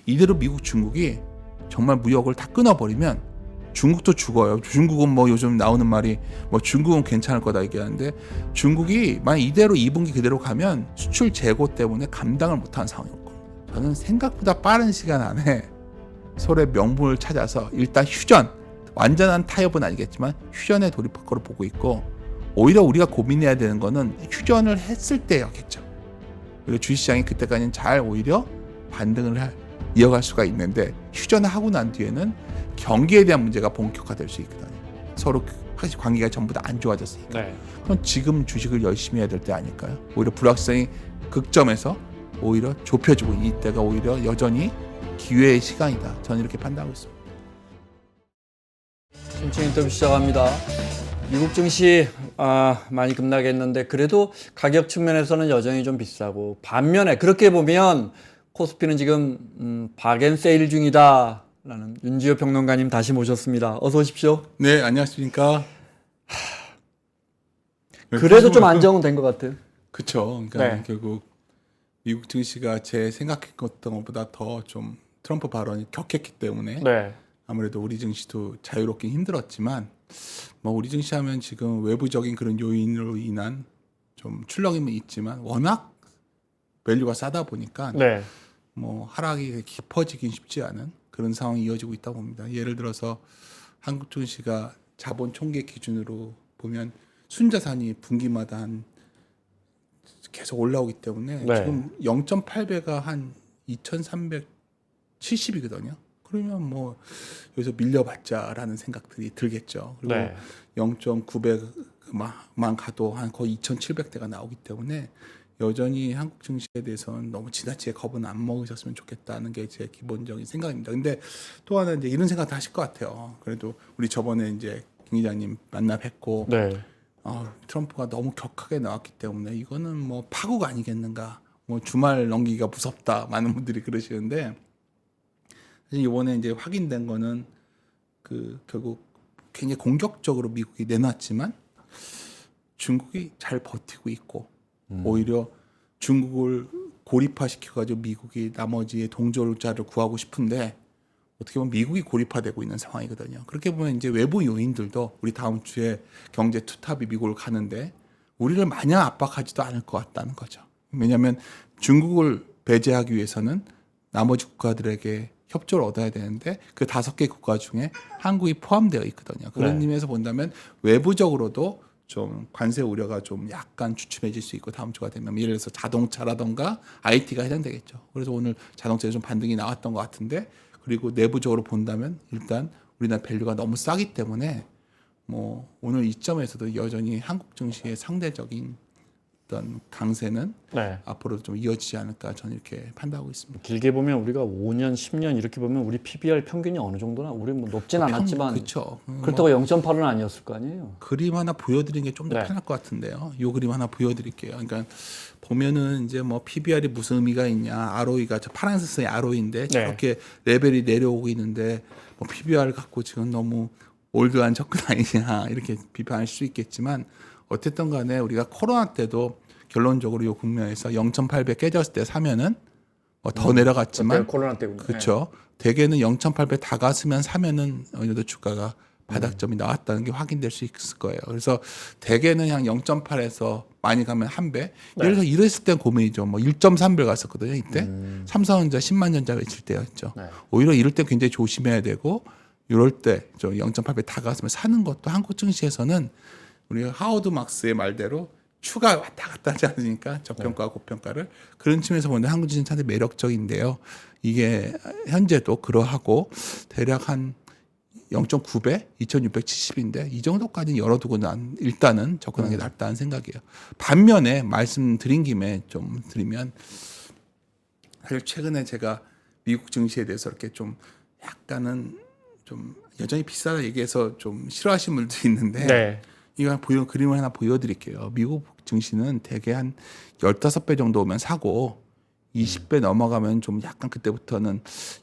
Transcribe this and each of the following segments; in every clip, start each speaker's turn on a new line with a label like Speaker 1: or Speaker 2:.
Speaker 1: 이대로 미국, 중국이 정말 무역을 다 끊어버리면 중국도 죽어요. 중국은 뭐 요즘 나오는 말이 뭐 중국은 괜찮을 거다 얘기하는데 중국이 만약 이대로 2분기 그대로 가면 수출 재고 때문에 감당을 못하는 상황이 올 겁니다. 저는 생각보다 빠른 시간 안에 서로의 명분을 찾아서 일단 휴전, 완전한 타협은 아니겠지만 휴전에 돌입할 거로 보고 있고 오히려 우리가 고민해야 되는 거는 휴전을 했을 때였겠죠. 그리고 주식시장이 그때까지는 잘 오히려 반등을 이어갈 수가 있는데 휴전을 하고 난 뒤에는 경기에 대한 문제가 본격화될 수 있거든요. 서로 사실 관계가 전부 다 안 좋아졌으니까.
Speaker 2: 네.
Speaker 1: 그럼 지금 주식을 열심히 해야 될 때 아닐까요? 오히려 불확실성이 극점에서 오히려 좁혀지고 이때가 오히려 여전히 기회의 시간이다. 저는 이렇게 판단하고 있습니다.
Speaker 2: 심층 인터뷰 시작합니다. 미국 증시 많이 급락했는데 그래도 가격 측면에서는 여전히 좀 비싸고 반면에 그렇게 보면 코스피는 지금 박앤세일 중이다라는 윤지호 평론가님 다시 모셨습니다. 어서 오십시오.
Speaker 1: 네, 안녕하십니까.
Speaker 2: 그래도 좀 안정은 된 것 같아요.
Speaker 1: 그렇죠. 그러니까
Speaker 2: 네.
Speaker 1: 결국 미국 증시가 제 생각했던 것보다 더 좀 트럼프 발언이 격했기 때문에
Speaker 2: 네.
Speaker 1: 아무래도 우리 증시도 자유롭긴 힘들었지만 뭐 우리 증시 하면 지금 외부적인 그런 요인으로 인한 좀 출렁임은 있지만 워낙 밸류가 싸다 보니까
Speaker 2: 네.
Speaker 1: 뭐 하락이 깊어지긴 쉽지 않은 그런 상황이 이어지고 있다고 봅니다. 예를 들어서 한국 증시가 자본 총계 기준으로 보면 순자산이 분기마다 한 계속 올라오기 때문에
Speaker 2: 네.
Speaker 1: 지금 0.8배가 한 2,370이거든요. 그러면 뭐 여기서 밀려봤자라는 생각들이 들겠죠. 그리고
Speaker 2: 네.
Speaker 1: 0.900만 가도 한 거의 2,700대가 나오기 때문에 여전히 한국 증시에 대해서는 너무 지나치게 겁은 안 먹으셨으면 좋겠다는 게 제 기본적인 생각입니다. 근데 또 하나 이제 이런 생각도 하실 것 같아요. 그래도 우리 저번에 이제 김 기자님 만나 뵙고
Speaker 2: 네.
Speaker 1: 트럼프가 너무 격하게 나왔기 때문에 이거는 뭐 파국 아니겠는가. 뭐 주말 넘기기가 무섭다. 많은 분들이 그러시는데 사실 이번에 이제 확인된 거는 그 결국 굉장히 공격적으로 미국이 내놨지만 중국이 잘 버티고 있고 오히려 중국을 고립화시켜가지고 미국이 나머지의 동조자를 구하고 싶은데 어떻게 보면 미국이 고립화되고 있는 상황이거든요. 그렇게 보면 이제 외부 요인들도 우리 다음 주에 경제 투탑이 미국을 가는데 우리를 마냥 압박하지도 않을 것 같다는 거죠. 왜냐하면 중국을 배제하기 위해서는 나머지 국가들에게 협조를 얻어야 되는데 그 5개 국가 중에 한국이 포함되어 있거든요. 그런
Speaker 2: 네.
Speaker 1: 의미에서 본다면 외부적으로도 좀 관세 우려가 좀 약간 주춤해질 수 있고 다음 주가 되면 예를 들어서 자동차라던가 IT가 해당되겠죠. 그래서 오늘 자동차에 좀 반등이 나왔던 것 같은데 그리고 내부적으로 본다면 일단 우리나라 밸류가 너무 싸기 때문에 뭐 오늘 이점에서도 여전히 한국 증시의 상대적인 어떤 강세는
Speaker 2: 네.
Speaker 1: 앞으로도 좀 이어지지 않을까 저는 이렇게 판단하고 있습니다.
Speaker 2: 길게 보면 우리가 5년, 10년 이렇게 보면 우리 PBR 평균이 어느 정도나 우리 뭐 높진 않았지만
Speaker 1: 그렇죠.
Speaker 2: 그렇다고 0.8은 아니었을 거 아니에요.
Speaker 1: 그림 하나 보여드리는 게 좀 더
Speaker 2: 네.
Speaker 1: 편할 것 같은데요. 이 그림 하나 보여드릴게요. 그러니까 보면은 이제 뭐 PBR이 무슨 의미가 있냐, ROE가 저 파란색 선이 ROE인데 저렇게 레벨이 내려오고 있는데 뭐 PBR 갖고 지금 너무 올드한 접근 아니냐 이렇게 비판할 수 있겠지만 어쨌든 간에 우리가 코로나 때도 결론적으로 이 국면에서 0.8배 깨졌을 때 사면은 뭐 더 내려갔지만
Speaker 2: 코로나 때문에.
Speaker 1: 그렇죠. 대개는 0.8배 다 갔으면 사면은 어느 정도 주가가 바닥점이 나왔다는 게 확인될 수 있을 거예요. 그래서 대개는 한 0.8에서 많이 가면 한 배. 예를 들어서 이랬을 땐 고민이죠. 뭐 1.3배 갔었거든요. 이때 삼성전자 10만 전자 외칠 때였죠.
Speaker 2: 네.
Speaker 1: 오히려 이럴 때 굉장히 조심해야 되고 이럴 때 0.8배 다 갔으면 사는 것도 한국 증시에서는 우리 하워드 막스의 말대로 추가 왔다 갔다 하지 않으니까 저평가와 고평가를 그런 측면에서 보면 한국 증시 상당히 매력적인데요. 이게 현재도 그러하고 대략 한 0.9배, 2,670인데 이 정도까지는 열어두고 난 일단은 접근하는 게 낫다는 생각이에요. 반면에 말씀드린 김에 좀 드리면 사실 최근에 제가 미국 증시에 대해서 이렇게 좀 약간은 좀 여전히 비싸다 얘기해서 좀 싫어하시는 분들도 있는데
Speaker 2: 네.
Speaker 1: 이거 그림을 하나 보여드릴게요. 미국 증시는 대개 한 15배 정도 오면 사고 20배 넘어가면 좀 약간 그때부터는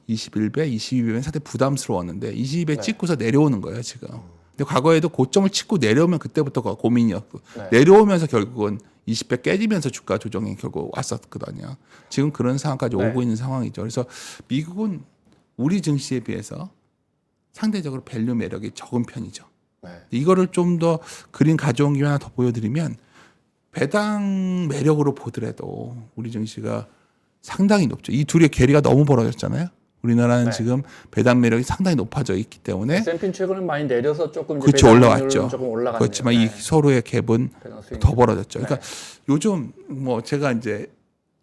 Speaker 1: 21배, 22배면 상당히 부담스러웠는데 22배 찍고서 내려오는 거예요 지금. 근데 과거에도 고점을 찍고 내려오면 그때부터가 고민이었고 내려오면서 결국은 20배 깨지면서 주가 조정이 결국 왔었거든요. 지금 그런 상황까지
Speaker 2: 네.
Speaker 1: 오고 있는 상황이죠. 그래서 미국은 우리 증시에 비해서 상대적으로 밸류 매력이 적은 편이죠.
Speaker 2: 네.
Speaker 1: 이거를 좀 더 그림 가져온 김에 하나 더 보여드리면 배당 매력으로 보더라도 우리 증시가 상당히 높죠. 이 둘의 괴리가 너무 벌어졌잖아요. 우리나라는
Speaker 2: 네.
Speaker 1: 지금 배당 매력이 상당히 높아져 있기 때문에
Speaker 2: S&P 최근에 많이 내려서 조금 이제
Speaker 1: 그렇죠,
Speaker 2: 배당
Speaker 1: 올라왔죠.
Speaker 2: 확률은 조금 올라갔네요.
Speaker 1: 그렇지만 이 서로의 갭은
Speaker 2: 배당 수익률.
Speaker 1: 더 벌어졌죠.
Speaker 2: 네.
Speaker 1: 그러니까 요즘 뭐 제가 이제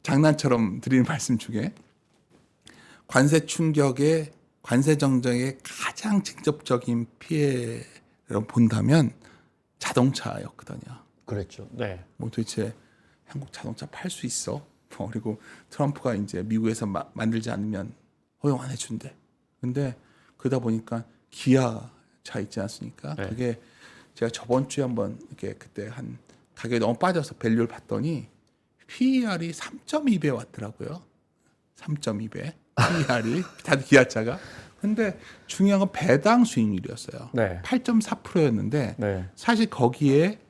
Speaker 1: 장난처럼 드리는 말씀 중에 관세 충격의 관세 정책의 가장 직접적인 피해를 본다면 자동차였거든요.
Speaker 2: 그랬죠. 네.
Speaker 1: 뭐 도대체 한국 자동차 팔 수 있어? 뭐 그리고 트럼프가 이제 미국에서 만들지 않으면 허용 안 해준대. 근데 그러다 보니까 기아 차 있지 않습니까?
Speaker 2: 네.
Speaker 1: 그게 제가 저번 주에 한번 이렇게 그때 한 가격이 너무 빠져서 밸류를 봤더니 PER이 3.2배 왔더라고요. 3.2배 PER이 다들 기아차가. 근데 중요한 건 배당 수익률이었어요.
Speaker 2: 네.
Speaker 1: 8.4%였는데
Speaker 2: 네.
Speaker 1: 사실 거기에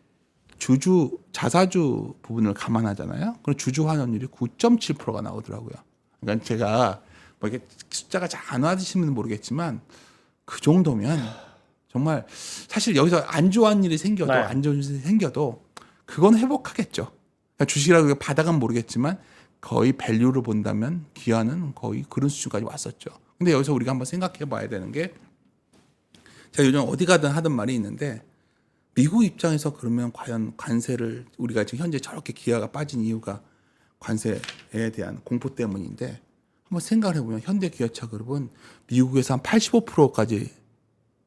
Speaker 1: 주주 자사주 부분을 감안하잖아요. 그럼 주주 환원율이 9.7%가 나오더라고요. 그러니까 제가 뭐 이게 숫자가 잘 안 와지시면 모르겠지만 그 정도면 정말 사실 여기서 안 좋아하는 일이 생겨도
Speaker 2: 네.
Speaker 1: 안 좋은 일이 생겨도 그건 회복하겠죠. 그러니까 주식이라고 바닥은 모르겠지만 거의 밸류를 본다면 기아는 거의 그런 수준까지 왔었죠. 근데 여기서 우리가 한번 생각해 봐야 되는 게 제가 요즘 어디 가든 하던 말이 있는데 미국 입장에서 그러면 과연 관세를 우리가 지금 현재 저렇게 기아가 빠진 이유가 관세에 대한 공포 때문인데 한번 생각을 해보면 현대 기아차 그룹은 미국에서 한 85%까지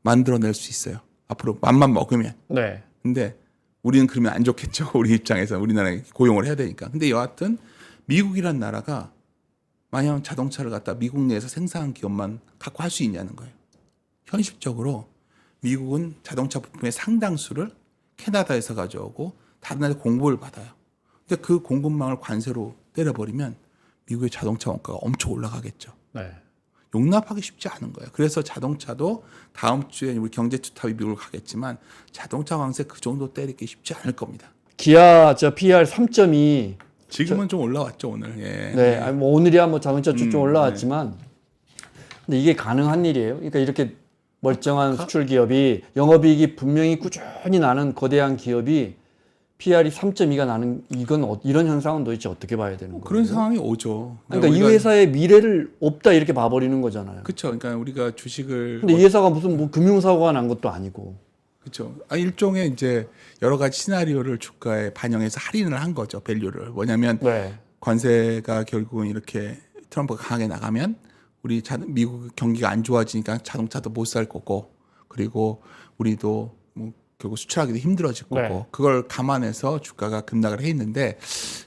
Speaker 1: 만들어낼 수 있어요. 앞으로 맘만 먹으면.
Speaker 2: 네.
Speaker 1: 근데 우리는 그러면 안 좋겠죠. 우리 입장에서 우리나라에 고용을 해야 되니까. 근데 여하튼 미국이란 나라가 만약 자동차를 갖다 미국 내에서 생산한 기업만 갖고 할 수 있냐는 거예요. 현실적으로 미국은 자동차 부품의 상당수를 캐나다에서 가져오고 다른 나라에 공급을 받아요. 근데 그 공급망을 관세로 때려버리면 미국의 자동차 원가가 엄청 올라가겠죠.
Speaker 2: 네.
Speaker 1: 용납하기 쉽지 않은 거예요. 그래서 자동차도 다음 주에 우리 경제 투탑이 미국을 가겠지만 자동차 관세 그 정도 때리기 쉽지 않을 겁니다.
Speaker 2: 기아 저 PER 3.2.
Speaker 1: 지금은 좀 올라왔죠 오늘. 예.
Speaker 2: 네. 아니 뭐 오늘이야 뭐 자동차 쭉 좀 올라왔지만
Speaker 1: 네.
Speaker 2: 근데 이게 가능한 일이에요. 그러니까 이렇게 멀쩡한 수출 기업이 영업이익이 분명히 꾸준히 나는 거대한 기업이 PER이 3.2가 나는 이건 이런 현상은 도대체 어떻게 봐야 되는 거예요?
Speaker 1: 그런 상황이 오죠.
Speaker 2: 그러니까 이 회사의 미래를 없다 이렇게 봐버리는 거잖아요.
Speaker 1: 그렇죠. 그러니까 우리가 주식을
Speaker 2: 근데 이 회사가 무슨 뭐 금융사고가 난 것도 아니고.
Speaker 1: 그렇죠. 일종의 이제 여러 가지 시나리오를 주가에 반영해서 할인을 한 거죠. 밸류를. 뭐냐면
Speaker 2: 네.
Speaker 1: 관세가 결국은 이렇게 트럼프가 강하게 나가면 우리 미국 경기가 안 좋아지니까 자동차도 못 살 거고 그리고 우리도 뭐 결국 수출하기도 힘들어질 거고
Speaker 2: 네.
Speaker 1: 그걸 감안해서 주가가 급락을 했는데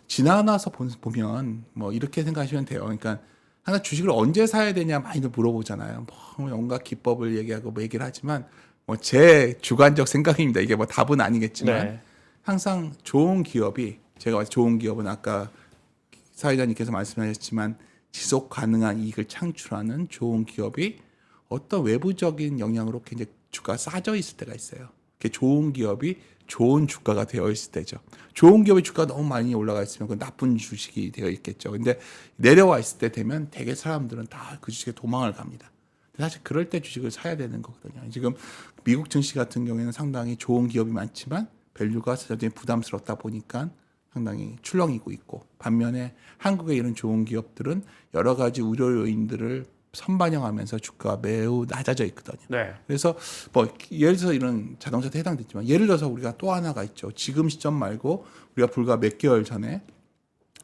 Speaker 1: 지나나서 보면 뭐 이렇게 생각하시면 돼요. 그러니까 항상 주식을 언제 사야 되냐 많이들 물어보잖아요. 뭐 온갖 기법을 얘기하고 뭐 얘기를 하지만 뭐 제 주관적 생각입니다. 이게 뭐 답은 아니겠지만
Speaker 2: 네.
Speaker 1: 항상 좋은 기업이 제가 좋은 기업은 아까 사회자님께서 말씀하셨지만 지속 가능한 이익을 창출하는 좋은 기업이 어떤 외부적인 영향으로 굉장히 주가가 싸져 있을 때가 있어요. 그게 좋은 기업이 좋은 주가가 되어 있을 때죠. 좋은 기업의 주가가 너무 많이 올라가 있으면 그건 나쁜 주식이 되어 있겠죠. 근데 내려와 있을 때 되면 대개 사람들은 다 그 주식에 도망을 갑니다. 사실 그럴 때 주식을 사야 되는 거거든요. 지금 미국 증시 같은 경우에는 상당히 좋은 기업이 많지만 밸류가 여전히 부담스럽다 보니까 상당히 출렁이고 있고 반면에 한국의 이런 좋은 기업들은 여러 가지 우려 요인들을 선반영하면서 주가가 매우 낮아져 있거든요.
Speaker 2: 네.
Speaker 1: 그래서 뭐 예를 들어서 이런 자동차도 해당됐지만 예를 들어서 우리가 또 하나가 있죠. 지금 시점 말고 우리가 불과 몇 개월 전에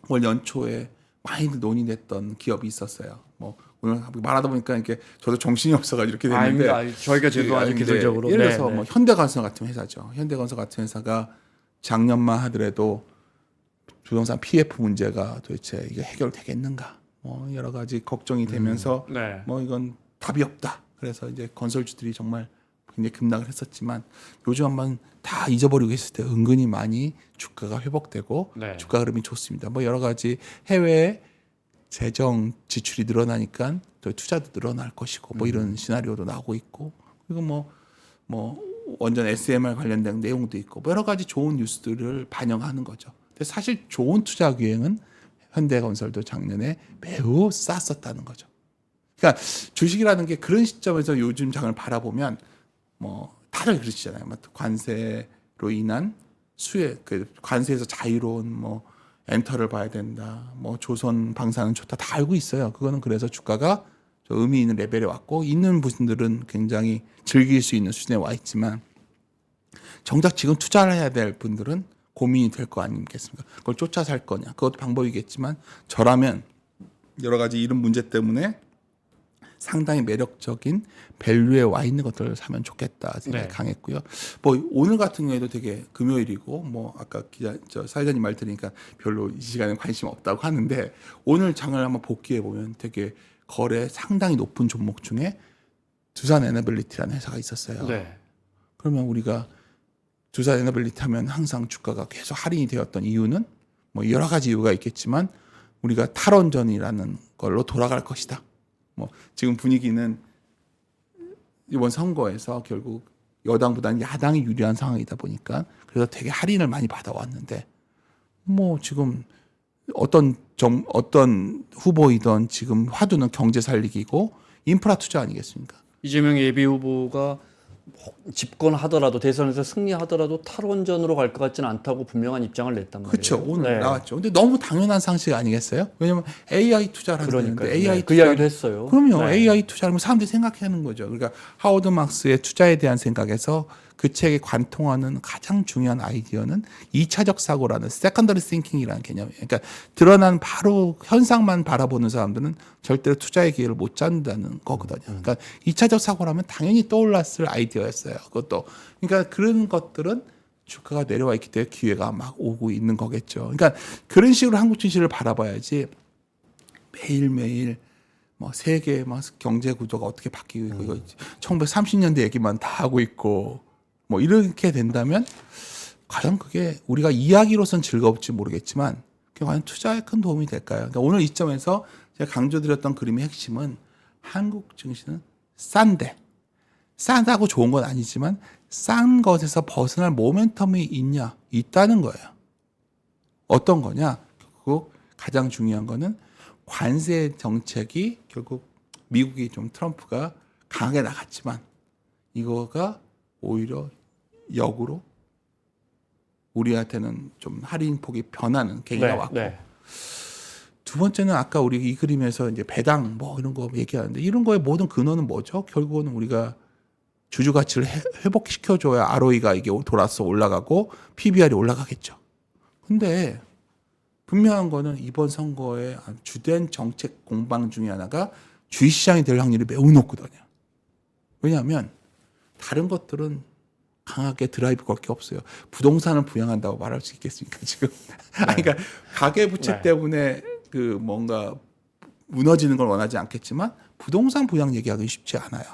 Speaker 1: 올 연초에 많이 논의됐던 기업이 있었어요. 뭐 오늘 말하다 보니까 이렇게 저도 정신이 없어가지고 이렇게 됐는데
Speaker 2: 아닙니다. 저희가 죄송하죠 기술적으로.
Speaker 1: 예를
Speaker 2: 네,
Speaker 1: 들어서
Speaker 2: 네.
Speaker 1: 뭐 현대건설 같은 회사죠. 현대건설 같은 회사가 작년만 하더라도 부동산 PF 문제가 도대체 이게 해결되겠는가? 뭐 여러 가지 걱정이 되면서
Speaker 2: 네.
Speaker 1: 뭐 이건 답이 없다. 그래서 이제 건설주들이 정말 굉장히 급락을 했었지만 요즘 한번 다 잊어버리고 있을 때 은근히 많이 주가가 회복되고
Speaker 2: 네.
Speaker 1: 주가 흐름이 좋습니다. 뭐 여러 가지 해외 재정 지출이 늘어나니까 또 투자도 늘어날 것이고 뭐 이런 시나리오도 나오고 있고 그리고 뭐 완전 SMR 관련된 내용도 있고 뭐 여러 가지 좋은 뉴스들을 반영하는 거죠. 근데 사실 좋은 투자 기회는 현대건설도 작년에 매우 쌌었다는 거죠. 그러니까 주식이라는 게 그런 시점에서 요즘 장을 바라보면 뭐 다들 그러시잖아요. 관세로 인한 그 관세에서 자유로운 뭐 엔터를 봐야 된다. 뭐 조선 방사는 좋다. 다 알고 있어요. 그거는 그래서 주가가 저 의미 있는 레벨에 왔고 있는 분들은 굉장히 즐길 수 있는 수준에 와 있지만 정작 지금 투자를 해야 될 분들은 고민이 될 거 아니겠습니까? 그걸 쫓아 살 거냐? 그것도 방법이겠지만 저라면 여러 가지 이런 문제 때문에 상당히 매력적인 밸류에 와 있는 것들을 사면 좋겠다 생각이 강했고요. 뭐 오늘 같은 경우에도 되게 금요일이고 뭐 아까 사회자님 말 들으니까 별로 이 시간에 관심 없다고 하는데 오늘 장을 한번 복귀해 보면 되게 거래 상당히 높은 종목 중에 두산 에너빌리티라는 회사가 있었어요.
Speaker 2: 네.
Speaker 1: 그러면 우리가 두산 에너빌리티 하면 항상 주가가 계속 할인이 되었던 이유는 뭐 여러 가지 이유가 있겠지만 우리가 탈원전이라는 걸로 돌아갈 것이다. 뭐 지금 분위기는 이번 선거에서 결국 여당보다는 야당이 유리한 상황이다 보니까 그래서 되게 할인을 많이 받아왔는데 뭐 지금 어떤 후보이던 지금 화두는 경제 살리기고 인프라 투자 아니겠습니까?
Speaker 2: 이재명 예비 후보가 집권하더라도 대선에서 승리하더라도 탈원전으로 갈 것 같지는 않다고 분명한 입장을 냈단 말이에요.
Speaker 1: 그렇죠. 오늘 나왔죠. 근데 너무 당연한 상식 아니겠어요? 왜냐하면 AI 투자를 하는데 AI
Speaker 2: 그 이야기도 했어요.
Speaker 1: 그럼요. AI 투자하면 사람들이 생각하는 거죠. 그러니까 하워드 막스의 투자에 대한 생각에서 그 책에 관통하는 가장 중요한 아이디어는 2차적 사고라는 세컨더리 싱킹이라는 개념이에요. 그러니까 드러난 바로 현상만 바라보는 사람들은 절대로 투자의 기회를 못 잡는다는 거거든요. 그러니까 2차적 사고라면 당연히 떠올랐을 아이디어였어요. 그것도. 그러니까 그런 것들은 주가가 내려와 있기 때문에 기회가 막 오고 있는 거겠죠. 그러니까 그런 식으로 한국 증시를 바라봐야지 매일매일 뭐 세계 막 경제 구조가 어떻게 바뀌고 있고 이거 1930년대 얘기만 다 하고 있고 뭐 이렇게 된다면 과연 그게 우리가 이야기로선 즐거울지 모르겠지만 그게 과연 투자에 큰 도움이 될까요? 그러니까 오늘 이 점에서 제가 강조드렸던 그림의 핵심은 한국 증시는 싼데 싸다고 좋은 건 아니지만 싼 것에서 벗어날 모멘텀이 있다는 거예요. 어떤 거냐? 결국 가장 중요한 거는 관세 정책이 결국 미국이 좀 트럼프가 강하게 나갔지만 이거가 오히려 역으로 우리한테는 좀 할인 폭이 변하는 계기가 왔고 두 번째는 아까 우리 이 그림에서 이제 배당 뭐 이런 거 얘기하는데 이런 거의 모든 근원은 뭐죠? 결국은 우리가 주주 가치를 회복시켜줘야 ROE가 이게 돌아서 올라가고 PBR이 올라가겠죠. 근데 분명한 거는 이번 선거의 주된 정책 공방 중에 하나가 주식시장이 될 확률이 매우 높거든요. 왜냐하면 다른 것들은 강하게 드라이브 걸 게 없어요. 부동산을 부양한다고 말할 수 있겠습니까, 지금? 아니, 그러니까 가계부채 때문에 그 뭔가 무너지는 걸 원하지 않겠지만 부동산 부양 얘기하기 쉽지 않아요.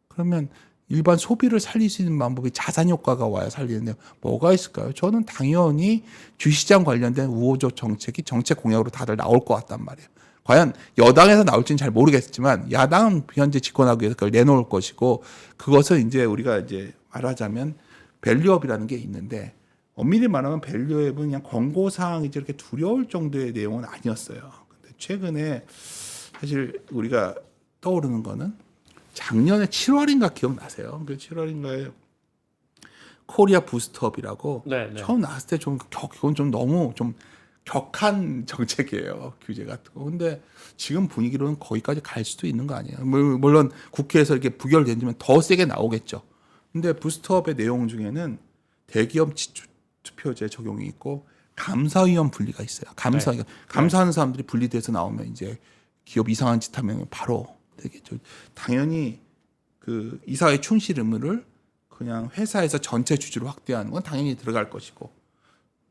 Speaker 1: 그러면 일반 소비를 살릴 수 있는 방법이 자산 효과가 와야 살리는데 뭐가 있을까요? 저는 당연히 주시장 관련된 우호적 정책이 정책 공약으로 다들 나올 것 같단 말이에요. 과연 여당에서 나올지는 잘 모르겠지만 야당은 현재 집권하기 위해서 그걸 내놓을 것이고 그것은 이제 우리가 이제 말하자면 밸류업이라는 게 있는데 엄밀히 말하면 밸류업은 그냥 권고 사항이지 이렇게 두려울 정도의 내용은 아니었어요. 근데 최근에 사실 우리가 떠오르는 거는 작년에 7월인가 기억나세요? 그 7월인가에 코리아 부스트업이라고 처음 나왔을 때 좀 그건 좀 너무 좀 격한 정책이에요. 규제 같은 거. 근데 지금 분위기로는 거기까지 갈 수도 있는 거 아니에요. 물론 국회에서 이렇게 부결되면 더 세게 나오겠죠. 근데 부스트업의 내용 중에는 대기업 투표제 적용이 있고 감사위원 분리가 있어요. 감사하는 사람들이 분리돼서 나오면 이제 기업 이상한 짓 하면 바로 되겠죠. 당연히 그 이사회 충실 의무를 그냥 회사에서 전체 주주로 확대하는 건 당연히 들어갈 것이고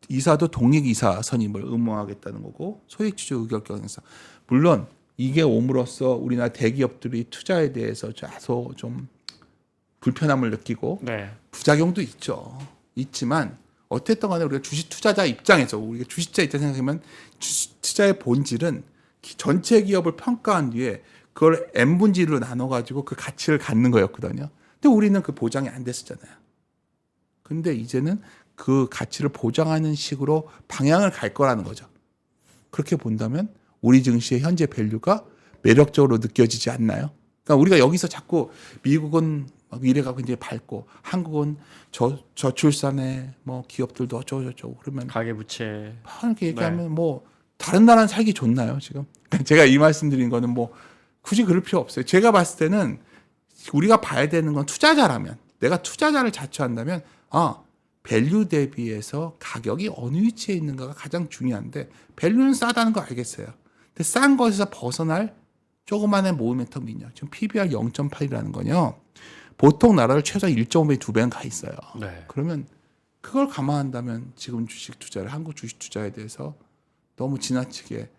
Speaker 1: 이사도 독립 이사 선임을 의무화하겠다는 거고 소액 주주 의결 경영사 물론 이게 옴으로써 우리나라 대기업들이 투자에 대해서 다소 좀 불편함을 느끼고 부작용도 있지만 어쨌든 간에 우리가 주식 투자자 입장에서 우리가 주식자 입장 생각하면 투자의 본질은 전체 기업을 평가한 뒤에 그걸 n분지로 나눠가지고 그 가치를 갖는 거였거든요. 근데 우리는 그 보장이 안 됐었잖아요. 근데 이제는 그 가치를 보장하는 식으로 방향을 갈 거라는 거죠. 그렇게 본다면 우리 증시의 현재 밸류가 매력적으로 느껴지지 않나요? 그러니까 우리가 여기서 자꾸 미국은 미래가 굉장히 밝고 한국은 저출산에 뭐 기업들도 어쩌고저쩌고 그러면
Speaker 2: 가계부채.
Speaker 1: 이렇게 얘기하면 뭐 다른 나라는 살기 좋나요 지금? 제가 이 말씀드린 거는 뭐 굳이 그럴 필요 없어요. 제가 봤을 때는 우리가 봐야 되는 건 투자자라면 내가 투자자를 자처한다면 밸류 대비해서 가격이 어느 위치에 있는가가 가장 중요한데 밸류는 싸다는 거 알겠어요. 근데 싼 것에서 벗어날 조그만한 모멘텀이냐. 지금 PBR 0.8이라는 거요. 보통 나라를 최소 1.5배, 2배는 가 있어요.
Speaker 2: 네.
Speaker 1: 그러면 그걸 감안한다면 지금 주식 투자를 한국 주식 투자에 대해서 너무 지나치게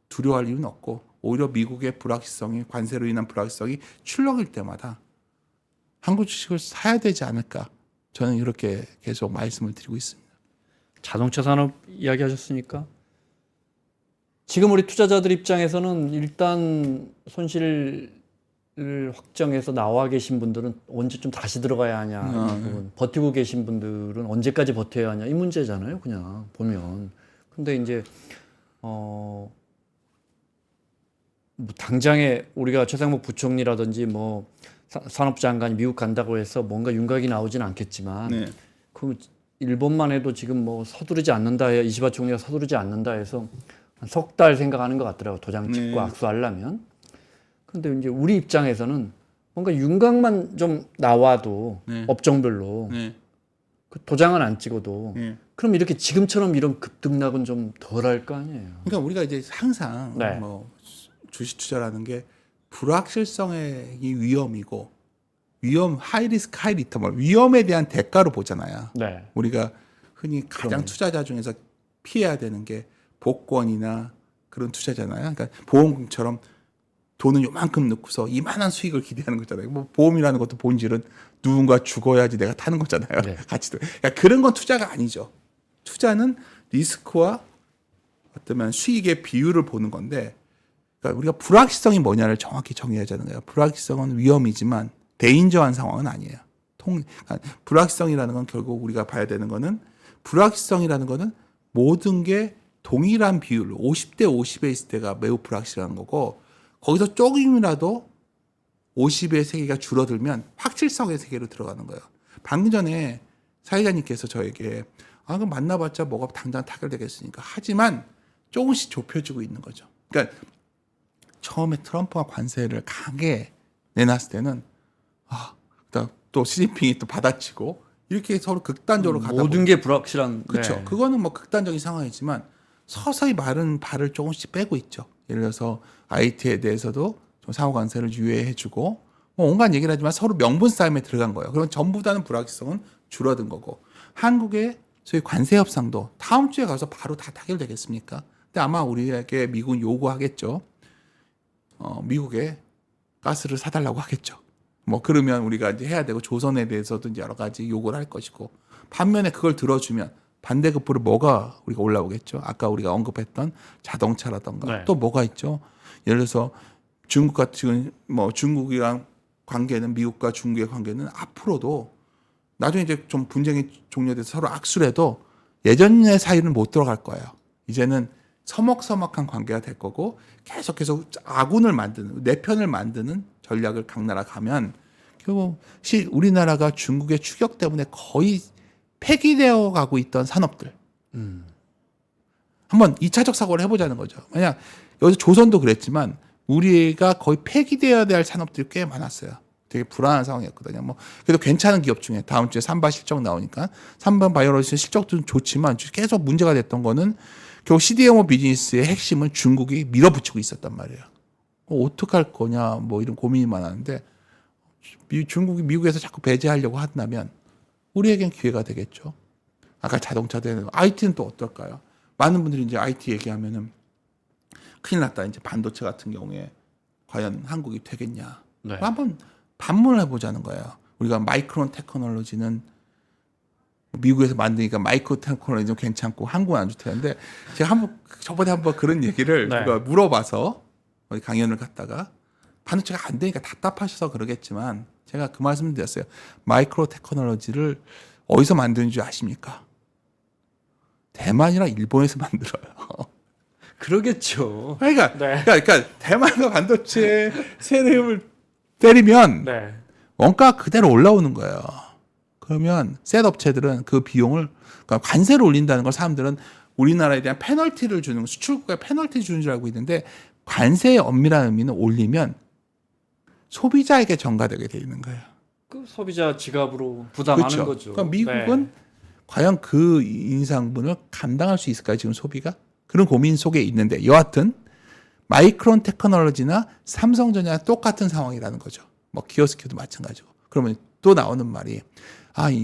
Speaker 1: 두려워할 이유는 없고 오히려 미국의 불확실성이 관세로 인한 불확실성이 출렁일 때마다 한국 주식을 사야 되지 않을까 저는 이렇게 계속 말씀을 드리고 있습니다.
Speaker 2: 자동차 산업 이야기하셨으니까 지금 우리 투자자들 입장에서는 일단 손실을 확정해서 나와 계신 분들은 언제쯤 다시 들어가야 하냐 이 부분. 버티고 계신 분들은 언제까지 버텨야 하냐 이 문제잖아요. 그냥 보면. 근데 이제 뭐 당장에 우리가 최상목 부총리라든지 뭐 산업장관이 미국 간다고 해서 뭔가 윤곽이 나오지는 않겠지만
Speaker 1: 네.
Speaker 2: 그 일본만 해도 지금 뭐 서두르지 않는다 해 이시바 총리가 서두르지 않는다 해서 한 석 달 생각하는 것 같더라고 도장 찍고 악수하려면. 근데 이제 우리 입장에서는 뭔가 윤곽만 좀 나와도 업종별로 그 도장은 안 찍어도 그럼 이렇게 지금처럼 이런 급등락은 좀 덜할 거 아니에요.
Speaker 1: 그러니까 우리가 이제 항상 뭐 주식 투자라는 게 불확실성의 위험이고 하이 리스크 하이 리턴 위험에 대한 대가로 보잖아요.
Speaker 2: 네.
Speaker 1: 우리가 흔히 가장 투자자 중에서 피해야 되는 게 복권이나 그런 투자잖아요. 그러니까 보험처럼 돈을 요만큼 넣고서 이만한 수익을 기대하는 거잖아요. 뭐 보험이라는 것도 본질은 누군가 죽어야지 내가 타는 거잖아요.
Speaker 2: 네.
Speaker 1: 가치도. 그러니까 그런 건 투자가 아니죠. 투자는 리스크와 어떤 수익의 비율을 보는 건데 그러니까 우리가 불확실성이 뭐냐를 정확히 정의해야 되는 거예요. 불확실성은 위험이지만 데인저한 상황은 아니에요. 그러니까 불확실성이라는 건 결국 우리가 봐야 되는 거는 불확실성이라는 거는 모든 게 동일한 비율 50대 50에 있을 때가 매우 불확실한 거고 거기서 조금이라도 50의 세계가 줄어들면 확실성의 세계로 들어가는 거예요. 방금 전에 사회자님께서 저에게 그럼 만나봤자 뭐가 당장 타결되겠으니까 하지만 조금씩 좁혀지고 있는 거죠. 그러니까 처음에 트럼프가 관세를 강하게 내놨을 때는 또 시진핑이 또 받아치고 이렇게 서로 극단적으로 가다
Speaker 2: 모든 게 불확실한.
Speaker 1: 그렇죠. 그거는 뭐 극단적인 상황이지만 서서히 발을 조금씩 빼고 있죠. 예를 들어서 IT에 대해서도 좀 상호 관세를 유예해주고 뭐 온갖 얘기를 하지만 서로 명분 싸움에 들어간 거예요. 그럼 전부 다는 불확실성은 줄어든 거고 한국의 소위 관세 협상도 다음 주에 가서 바로 다 타결되겠습니까? 근데 아마 우리에게 미국은 요구하겠죠. 미국에 가스를 사달라고 하겠죠. 뭐 그러면 우리가 이제 해야 되고 조선에 대해서도 이제 여러 가지 요구를 할 것이고 반면에 그걸 들어주면 반대급부로 뭐가 우리가 올라오겠죠. 아까 우리가 언급했던 자동차라던가 또 뭐가 있죠. 예를 들어서 중국 같은 뭐 중국이랑 관계는 미국과 중국의 관계는 앞으로도 나중에 이제 좀 분쟁이 종료돼서 서로 악수를 해도 예전의 사이는 못 들어갈 거예요. 이제는 서먹서먹한 관계가 될 거고 계속해서 아군을 만드는 내 편을 만드는 전략을 각 나라 가면 결국 우리나라가 중국의 추격 때문에 거의 폐기되어 가고 있던 산업들 한번 2차적 사고를 해보자는 거죠. 만약 여기서 조선도 그랬지만 우리가 거의 폐기되어야 될 산업들이 꽤 많았어요. 되게 불안한 상황이었거든요. 뭐 그래도 괜찮은 기업 중에 다음 주에 삼바 실적 나오니까 삼바 바이오로스 실적도 좋지만 계속 문제가 됐던 거는 결국 CDMO 비즈니스의 핵심은 중국이 밀어붙이고 있었단 말이에요. 어떡할 거냐 뭐 이런 고민이 많았는데 중국이 미국에서 자꾸 배제하려고 한다면 우리에겐 기회가 되겠죠. 아까 자동차 되는 IT는 또 어떨까요? 많은 분들이 이제 IT 얘기하면은 큰일 났다. 이제 반도체 같은 경우에 과연 한국이 되겠냐? 한번 반문을 해보자는 거예요. 우리가 마이크론 테크놀로지는 미국에서 만드니까 마이크로 테크놀로지는 괜찮고 한국은 안 좋다는데 제가 저번에 한번 그런 얘기를 누가 물어봐서 어디 강연을 갔다가 반도체가 안 되니까 답답하셔서 그러겠지만 제가 그 말씀을 드렸어요. 마이크로 테크놀로지를 어디서 만드는 줄 아십니까? 대만이랑 일본에서 만들어요.
Speaker 2: 그러겠죠.
Speaker 1: 그러니까,
Speaker 2: 네.
Speaker 1: 그러니까 대만과 반도체 세금을 때리면
Speaker 2: 네.
Speaker 1: 원가 그대로 올라오는 거예요. 그러면 셋 업체들은 그 비용을 그러니까 관세를 올린다는 걸 사람들은 우리나라에 대한 페널티를 주는 수출국에 페널티 주는 줄 알고 있는데 관세의 엄밀한 의미는 올리면 소비자에게 전가되게 돼 있는 거예요.
Speaker 2: 그 소비자 지갑으로 부담하는
Speaker 1: 그렇죠.
Speaker 2: 거죠.
Speaker 1: 그러니까 미국은
Speaker 2: 네.
Speaker 1: 과연 그 인상분을 감당할 수 있을까요? 지금 소비가? 그런 고민 속에 있는데 여하튼 마이크론 테크놀로지나 삼성전자랑 똑같은 상황이라는 거죠. 뭐 기어스큐도 마찬가지고. 그러면 또 나오는 말이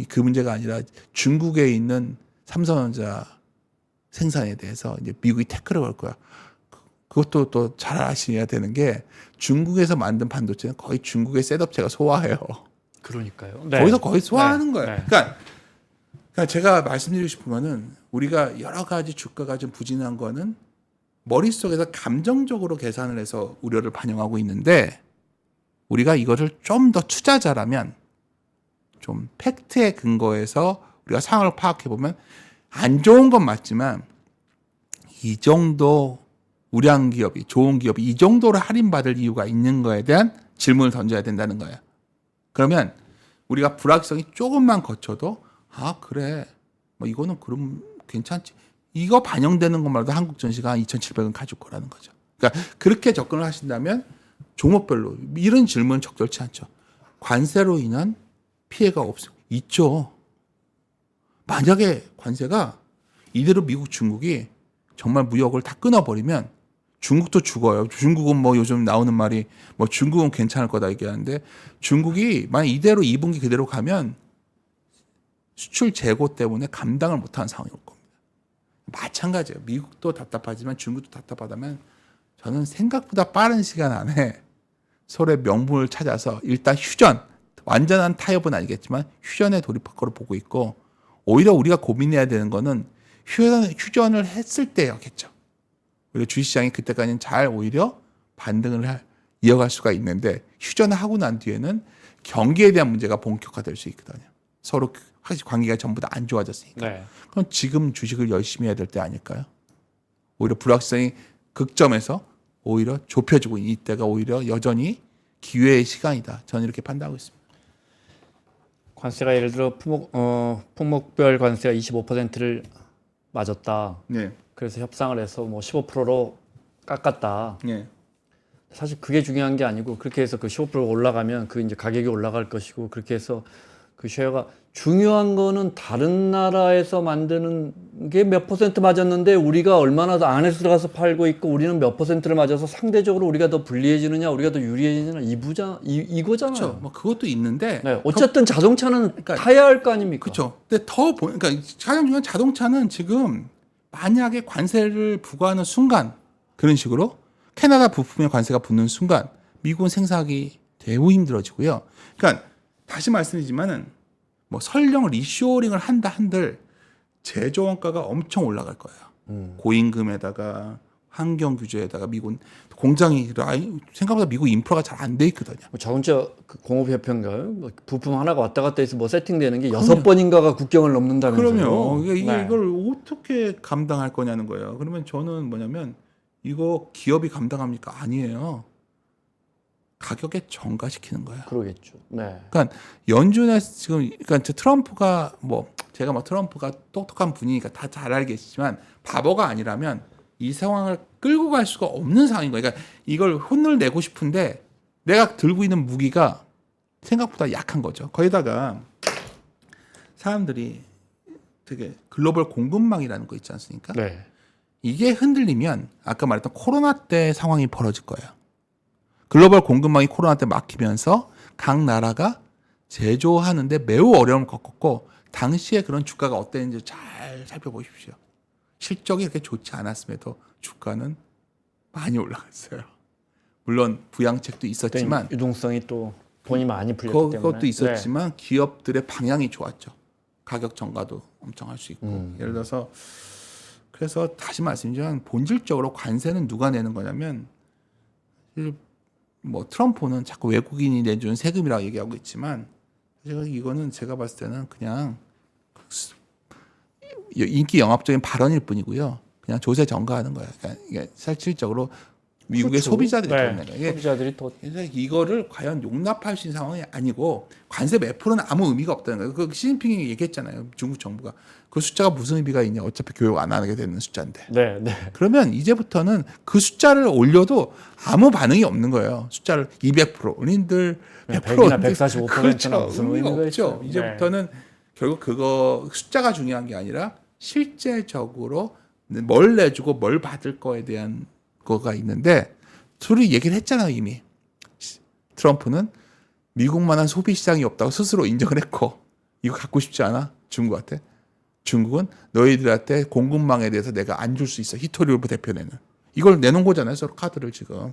Speaker 1: 그 문제가 아니라 중국에 있는 삼성전자 생산에 대해서 이제 미국이 태클을 걸 거야. 그것도 또 잘 아셔야 되는 게 중국에서 만든 반도체는 거의 중국의 셋업체가 소화해요.
Speaker 2: 그러니까요.
Speaker 1: 거기서 거의 소화하는
Speaker 2: 네.
Speaker 1: 거예요.
Speaker 2: 네.
Speaker 1: 그러니까 제가 말씀드리고 싶은 거는 우리가 여러 가지 주가가 좀 부진한 거는 머릿속에서 감정적으로 계산을 해서 우려를 반영하고 있는데 우리가 이거를 좀 더 투자자라면 좀 팩트에 근거해서 우리가 상황을 파악해 보면 안 좋은 건 맞지만 이 정도 우량 기업이 좋은 기업이 이 정도로 할인받을 이유가 있는 거에 대한 질문을 던져야 된다는 거예요. 그러면 우리가 불확실성이 조금만 거쳐도 그래 뭐 이거는 그럼 괜찮지. 이거 반영되는 것만으로도 한국 전시가 한 2,700원 가질 거라는 거죠. 그러니까 그렇게 접근을 하신다면 종목별로 이런 질문은 적절치 않죠. 관세로 인한 피해가 있죠. 만약에 관세가 이대로 미국, 중국이 정말 무역을 다 끊어버리면 중국도 죽어요. 중국은 뭐 요즘 나오는 말이 뭐 중국은 괜찮을 거다 얘기하는데 중국이 만약 이대로 2분기 그대로 가면 수출 재고 때문에 감당을 못하는 상황이 올 겁니다. 마찬가지예요. 미국도 답답하지만 중국도 답답하다면 저는 생각보다 빠른 시간 안에 서로의 명분을 찾아서 일단 휴전, 완전한 타협은 아니겠지만 휴전에 돌입할 거로 보고 있고 오히려 우리가 고민해야 되는 거는 휴전을 했을 때였겠죠. 오히려 주식시장이 그때까지는 잘 오히려 반등을 이어갈 수가 있는데 휴전을 하고 난 뒤에는 경기에 대한 문제가 본격화될 수 있거든요. 서로 사실 관계가 전부 다 안 좋아졌으니까.
Speaker 2: 네.
Speaker 1: 그럼 지금 주식을 열심히 해야 될 때 아닐까요? 오히려 불확실성이 극점에서 오히려 좁혀지고 있는 이때가 오히려 여전히 기회의 시간이다. 저는 이렇게 판단하고 있습니다.
Speaker 2: 관세가 예를 들어 품목별 관세가 25%를 맞았다.
Speaker 1: 네.
Speaker 2: 그래서 협상을 해서 뭐 15%로 깎았다.
Speaker 1: 네.
Speaker 2: 사실 그게 중요한 게 아니고 그렇게 해서 그 15%가 올라가면 그 이제 가격이 올라갈 것이고 그렇게 해서 그 쉐어가 중요한 거는 다른 나라에서 만드는 게 몇 퍼센트 맞았는데 우리가 얼마나 더 안에서 들어가서 팔고 있고 우리는 몇 퍼센트를 맞아서 상대적으로 우리가 더 불리해지느냐 우리가 더 유리해지느냐 이거잖아요.
Speaker 1: 그렇죠. 뭐 그것도 있는데
Speaker 2: 네, 어쨌든 자동차는 타야 할 거 아닙니까?
Speaker 1: 그렇죠. 근데 그러니까 가장 중요한 자동차는 지금 만약에 관세를 부과하는 순간 그런 식으로 캐나다 부품에 관세가 붙는 순간 미국은 생산하기 매우 힘들어지고요. 그러니까 다시 말씀드리지만은 뭐 설령 리쇼링을 한들 제조 원가가 엄청 올라갈 거예요. 고임금에다가 환경 규제에다가 미국은 공장이 생각보다 미국 인프라가 잘 안 돼 있거든요.
Speaker 2: 뭐 자동차 그 공업협회인가요? 뭐 부품 하나가 왔다 갔다 해서 뭐 세팅되는 게 6번인가가 국경을 넘는다면서요?
Speaker 1: 그럼요.
Speaker 2: 네.
Speaker 1: 이걸 어떻게 감당할 거냐는 거예요. 그러면 저는 뭐냐면 이거 기업이 감당합니까? 아니에요. 가격에 전가시키는 거예요.
Speaker 2: 그러겠죠. 네.
Speaker 1: 그러니까 연준에 지금 그러니까 트럼프가 제가 트럼프가 똑똑한 분이니까 다 잘 알겠지만 바보가 아니라면 이 상황을 끌고 갈 수가 없는 상황인 거예요. 그러니까 이걸 혼을 내고 싶은데 내가 들고 있는 무기가 생각보다 약한 거죠. 거기다가 사람들이 되게 글로벌 공급망이라는 거 있지 않습니까?
Speaker 2: 네.
Speaker 1: 이게 흔들리면 아까 말했던 코로나 때 상황이 벌어질 거예요. 글로벌 공급망이 코로나 때 막히면서 각 나라가 제조하는데 매우 어려움을 겪었고 당시에 그런 주가가 어땠는지 잘 살펴보십시오. 실적이 이렇게 좋지 않았음에도 주가는 많이 올라갔어요. 물론 부양책도 있었지만
Speaker 2: 유동성이 또 돈이 많이 풀렸기 때문에
Speaker 1: 그것도 있었지만 기업들의 방향이 좋았죠. 가격 전가도 엄청 할 수 있고 예를 들어서 그래서 다시 말씀드리면 본질적으로 관세는 누가 내는 거냐면 뭐 트럼프는 자꾸 외국인이 내주는 세금이라고 얘기하고 있지만 사실 이거는 제가 봤을 때는 그냥 인기 영합적인 발언일 뿐이고요. 그냥 조세 전가하는 거예요. 그러니까 이게 실질적으로 미국의
Speaker 2: 그렇죠.
Speaker 1: 소비자들이
Speaker 2: 네.
Speaker 1: 돈 내는 거예요.
Speaker 2: 소비자들이 더
Speaker 1: 그래서 이거를 과연 용납할 수 있는 상황이 아니고 관세 몇 프로는 아무 의미가 없다는 거예요. 그 시진핑이 얘기했잖아요. 중국 정부가 그 숫자가 무슨 의미가 있냐. 어차피 교육 안 하게 되는 숫자인데.
Speaker 2: 네, 네.
Speaker 1: 그러면 이제부터는 그 숫자를 올려도 아무 반응이 없는 거예요. 숫자를 200%, 은인들 100%,
Speaker 2: 100이나 145%나
Speaker 1: 그렇죠.
Speaker 2: 무슨
Speaker 1: 의미가
Speaker 2: 의미가
Speaker 1: 없죠.
Speaker 2: 있어요.
Speaker 1: 이제부터는 결국 그거 숫자가 중요한 게 아니라 실제적으로 뭘 내주고 뭘 받을 거에 대한 거가 있는데 둘이 얘기를 했잖아요. 이미 트럼프는 미국만한 소비 시장이 없다고 스스로 인정을 했고 이거 갖고 싶지 않아? 중국한테. 중국은 너희들한테 공급망에 대해서 내가 안 줄 수 있어. 히토리오브 대표내는. 이걸 내놓은 거잖아요. 서로 카드를 지금.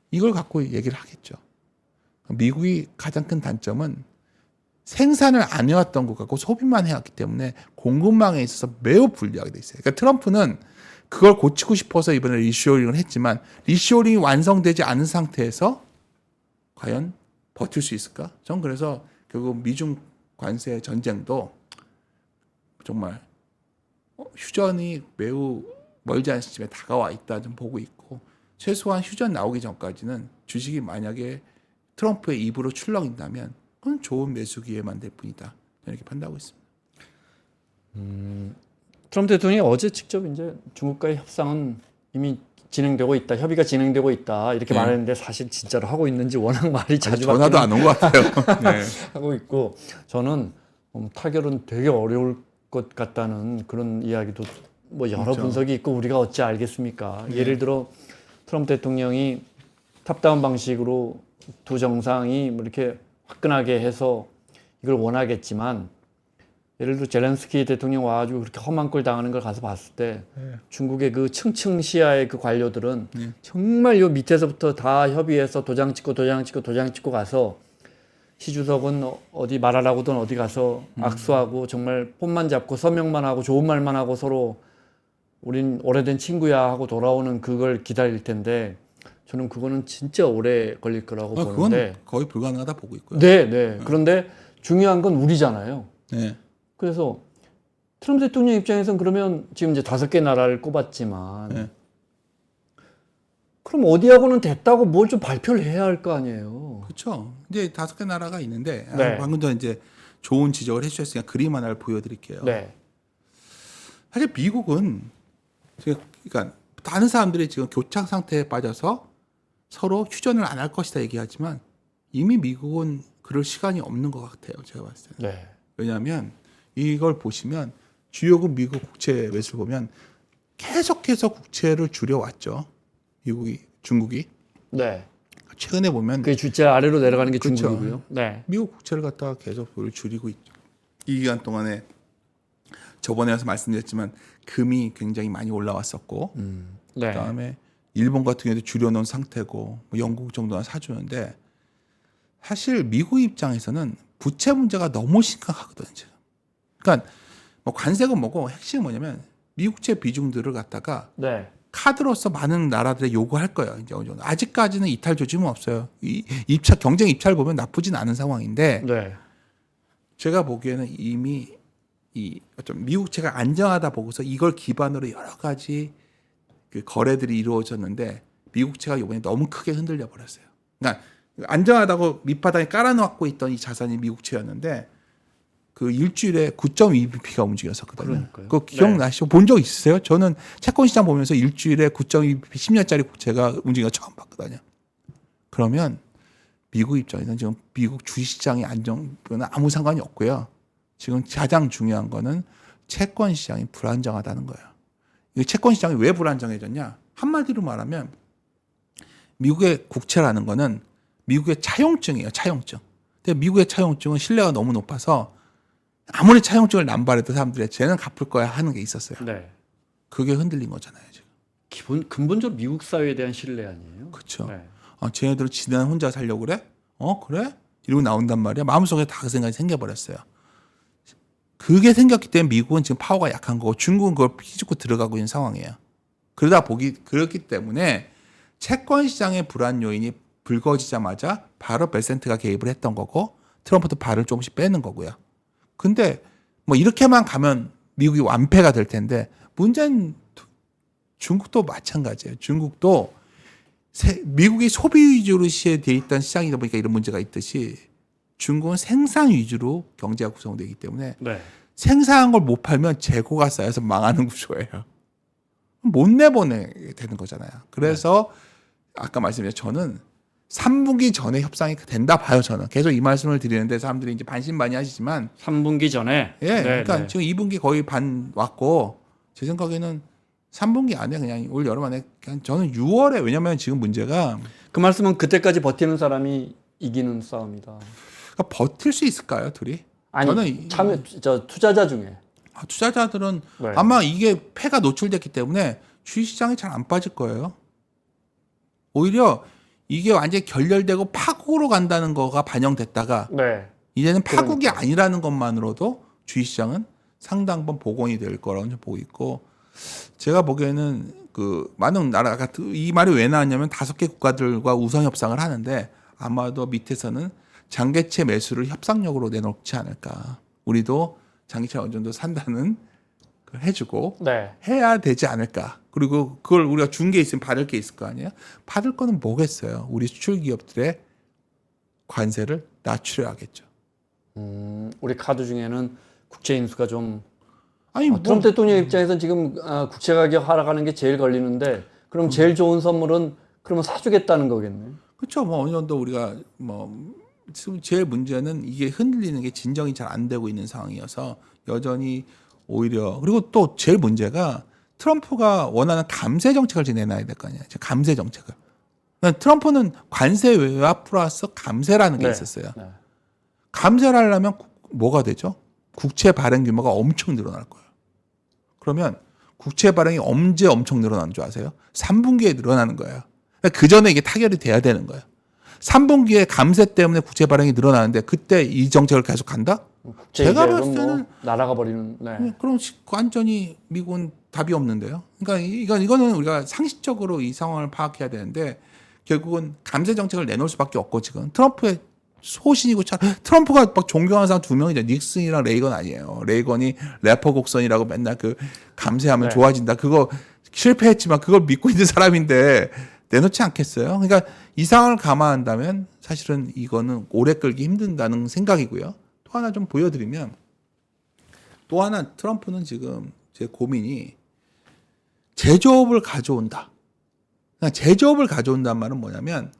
Speaker 1: 이걸 갖고 얘기를 하겠죠. 미국이 가장 큰 단점은 생산을 안 해왔던 것 같고 소비만 해왔기 때문에 공급망에 있어서 매우 불리하게 돼 있어요. 그러니까 트럼프는 그걸 고치고 싶어서 이번에 리쇼어링을 했지만 리쇼어링이 완성되지 않은 상태에서 과연 버틸 수 있을까? 전 그래서 결국 미중 관세 전쟁도 정말 휴전이 매우 멀지 않은 시점에 다가와 있다 좀 보고 있고 최소한 휴전 나오기 전까지는 주식이 만약에 트럼프의 입으로 출렁인다면 그건 좋은 매수 기회만 될 뿐이다. 이렇게 판단하고 있습니다.
Speaker 2: 트럼프 대통령이 어제 직접 이제 중국과의 협상은 이미 진행되고 있다, 협의가 진행되고 있다 이렇게
Speaker 1: 네.
Speaker 2: 말했는데 사실 진짜로 하고 있는지 워낙 말이 자주
Speaker 1: 전화도 안 온 것 같아요. 네.
Speaker 2: 하고 있고 저는 타결은 되게 어려울 것 같다는 그런 이야기도 뭐 여러
Speaker 1: 그렇죠.
Speaker 2: 분석이 있고 우리가 어찌 알겠습니까?
Speaker 1: 네.
Speaker 2: 예를 들어 트럼프 대통령이 탑다운 방식으로 두 정상이 뭐 이렇게 화끈하게 해서 이걸 원하겠지만 예를 들어 젤렌스키 대통령 와가지고 그렇게 험한 꼴 당하는 걸 가서 봤을 때
Speaker 1: 네.
Speaker 2: 중국의 그 층층 시야의 그 관료들은
Speaker 1: 네.
Speaker 2: 정말 요 밑에서부터 다 협의해서 도장 찍고 가서 시 주석은 어디 말하라고든 어디 가서 악수하고 정말 폰만 잡고 서명만 하고 좋은 말만 하고 서로 우린 오래된 친구야 하고 돌아오는 그걸 기다릴 텐데 저는 그거는 진짜 오래 걸릴 거라고 보는데
Speaker 1: 그건 거의 불가능하다 보고 있고요.
Speaker 2: 네, 네. 그런데 중요한 건 우리잖아요.
Speaker 1: 네.
Speaker 2: 그래서 트럼프 대통령 입장에서는 그러면 지금 이제 5개 나라를 꼽았지만
Speaker 1: 네.
Speaker 2: 그럼 어디하고는 됐다고 뭘 좀 발표를 해야 할 거 아니에요.
Speaker 1: 그렇죠. 이제 5개 나라가 있는데
Speaker 2: 네.
Speaker 1: 방금 전에 이제 좋은 지적을 해주셨으니까 그림 하나를 보여드릴게요.
Speaker 2: 네.
Speaker 1: 사실 미국은 그러니까 다른 사람들이 지금 교착 상태에 빠져서 서로 휴전을 안 할 것이다 얘기하지만 이미 미국은 그럴 시간이 없는 것 같아요. 제가 봤을 때.
Speaker 2: 네.
Speaker 1: 왜냐하면 이걸 보시면 주요국 미국 국채 매수를 보면 계속해서 국채를 줄여왔죠. 중국이.
Speaker 2: 네.
Speaker 1: 최근에 보면
Speaker 2: 그 주자 아래로 내려가는 게
Speaker 1: 그렇죠.
Speaker 2: 중국이고요. 네.
Speaker 1: 미국 국채를 갖다가 계속 줄이고 있죠. 이 기간 동안에 저번에 와서 말씀드렸지만 금이 굉장히 많이 올라왔었고
Speaker 2: 네.
Speaker 1: 그다음에 일본 같은 경우도 줄여놓은 상태고 뭐 영국 정도는 사주는데 사실 미국 입장에서는 부채 문제가 너무 심각하거든요. 지금. 그러니까 뭐 관세가 뭐고 핵심은 뭐냐면 미국채 비중들을 갖다가
Speaker 2: 네.
Speaker 1: 카드로서 많은 나라들에 요구할 거예요. 이제 어느 정도. 아직까지는 이탈 조짐은 없어요. 경쟁 입찰 보면 나쁘진 않은 상황인데
Speaker 2: 네.
Speaker 1: 제가 보기에는 이미 좀 미국채가 안정하다 보고서 이걸 기반으로 여러 가지 그 거래들이 이루어졌는데 미국채가 이번에 너무 크게 흔들려 버렸어요. 그러니까 안정하다고 밑바닥에 깔아놓고 있던 이 자산이 미국채였는데 그 일주일에 9.2bp가 움직였었거든요.
Speaker 2: 그러니까요.
Speaker 1: 그거 기억나시죠? 본 적 있으세요? 저는 채권 시장 보면서 일주일에 9.2bp 10년짜리 국채가 움직인 거 처음 봤거든요. 그러면 미국 입장에서는 지금 미국 주식시장의 안정은 아무 상관이 없고요. 지금 가장 중요한 거는 채권 시장이 불안정하다는 거예요. 이 채권 시장이 왜 불안정해졌냐? 한마디로 말하면 미국의 국채라는 거는 미국의 차용증이에요. 차용증. 근데 미국의 차용증은 신뢰가 너무 높아서 아무리 차용증을 남발해도 사람들이 쟤는 갚을 거야 하는 게 있었어요.
Speaker 2: 네.
Speaker 1: 그게 흔들린 거잖아요. 지금.
Speaker 2: 근본적으로 미국 사회에 대한 신뢰 아니에요?
Speaker 1: 그렇죠.
Speaker 2: 네.
Speaker 1: 쟤네들은 지는 혼자 살려고 그래? 그래? 이러고 나온단 말이야. 마음속에 다 그 생각이 생겨버렸어요. 그게 생겼기 때문에 미국은 지금 파워가 약한 거고 중국은 그걸 피집고 들어가고 있는 상황이에요. 그렇기 때문에 채권 시장의 불안 요인이 불거지자마자 바로 벨센트가 개입을 했던 거고 트럼프도 발을 조금씩 빼는 거고요. 근데 뭐 이렇게만 가면 미국이 완패가 될 텐데 문제는 중국도 마찬가지예요. 중국도 미국이 소비 위주로 돼 있던 시장이다 보니까 이런 문제가 있듯이 중국은 생산 위주로 경제가 구성되기 때문에
Speaker 2: 네.
Speaker 1: 생산한 걸 못 팔면 재고가 쌓여서 망하는 구조예요. 못 내보내게 되는 거잖아요. 그래서 아까 말씀드린 저는 3분기 전에 협상이 된다 봐요. 저는 계속 이 말씀을 드리는데 사람들이 이제 반신반의하시지만
Speaker 2: 3분기 전에.
Speaker 1: 예,
Speaker 2: 네,
Speaker 1: 그러니까
Speaker 2: 네.
Speaker 1: 지금 2분기 거의 반 왔고 제 생각에는 3분기 안에 그냥 올 여름 안에 그냥 저는 6월에 왜냐면 지금 문제가
Speaker 2: 그 말씀은 그때까지 버티는 사람이 이기는 싸움이다.
Speaker 1: 그러니까 버틸 수 있을까요, 둘이?
Speaker 2: 아니,
Speaker 1: 저는
Speaker 2: 참여 투자자 중에.
Speaker 1: 투자자들은
Speaker 2: 네.
Speaker 1: 아마 이게 패가 노출됐기 때문에 주식시장이 잘 안 빠질 거예요. 오히려 이게 완전히 결렬되고 파국으로 간다는 거가 반영됐다가
Speaker 2: 네.
Speaker 1: 이제는 파국이
Speaker 2: 그러니까.
Speaker 1: 아니라는 것만으로도 주식시장은 상당 부분 복원이 될 거라고 보고 있고 제가 보기에는 그 많은 나라가 이 말이 왜 나왔냐면 5개 국가들과 우선 협상을 하는데 아마도 밑에서는 장기채 매수를 협상력으로 내놓지 않을까. 우리도 장기채 어느 정도 산다는 걸 해주고
Speaker 2: 네.
Speaker 1: 해야 되지 않을까. 그리고 그걸 우리가 준 게 있으면 받을 게 있을 거 아니에요. 받을 거는 뭐겠어요. 우리 수출 기업들의 관세를 낮추려야겠죠.
Speaker 2: 우리 카드 중에는 국채 인수가 좀
Speaker 1: 아니 뭐
Speaker 2: 트럼프 대통령 입장에서는 지금 국채 가격 하락하는 게 제일 걸리는데 그럼 제일 좋은 선물은 그러면 사주겠다는 거겠네.
Speaker 1: 그렇죠. 뭐 어느 정도 우리가 뭐 지금 제일 문제는 이게 흔들리는 게 진정이 잘 안 되고 있는 상황이어서 여전히 오히려 그리고 또 제일 문제가 트럼프가 원하는 감세 정책을 지금 내놔야 될 거 아니에요. 감세 정책을. 그러니까 트럼프는 관세 외화 플러스 감세라는 게
Speaker 2: 네.
Speaker 1: 있었어요.
Speaker 2: 네.
Speaker 1: 감세를 하려면 뭐가 되죠? 국채 발행 규모가 엄청 늘어날 거예요. 그러면 국채 발행이 언제 엄청 늘어나는 줄 아세요? 3분기에 늘어나는 거예요. 그러니까 그 전에 이게 타결이 돼야 되는 거예요. 3분기에 감세 때문에 국채 발행이 늘어나는데 그때 이 정책을 계속 간다?
Speaker 2: 국채
Speaker 1: 제가
Speaker 2: 이자율은
Speaker 1: 봤을 때는
Speaker 2: 뭐 날아가 버리는. 네.
Speaker 1: 그럼 완전히 미국은 답이 없는데요. 그러니까 이거는 우리가 상식적으로 이 상황을 파악해야 되는데 결국은 감세 정책을 내놓을 수밖에 없고 지금 트럼프의 소신이고 트럼프가 막 존경하는 사람 2명이죠. 닉슨이랑 레이건 아니에요. 레이건이 래퍼 곡선이라고 맨날 그 감세하면
Speaker 2: 네.
Speaker 1: 좋아진다. 그거 실패했지만 그걸 믿고 있는 사람인데 내놓지 않겠어요. 그러니까 이 상황을 감안한다면 사실은 이거는 오래 끌기 힘든다는 생각이고요. 또 하나 좀 보여드리면 또 하나 트럼프는 지금 제 고민이 제조업을 가져온다. 그러니까 제조업을 가져온다는 말은 뭐냐면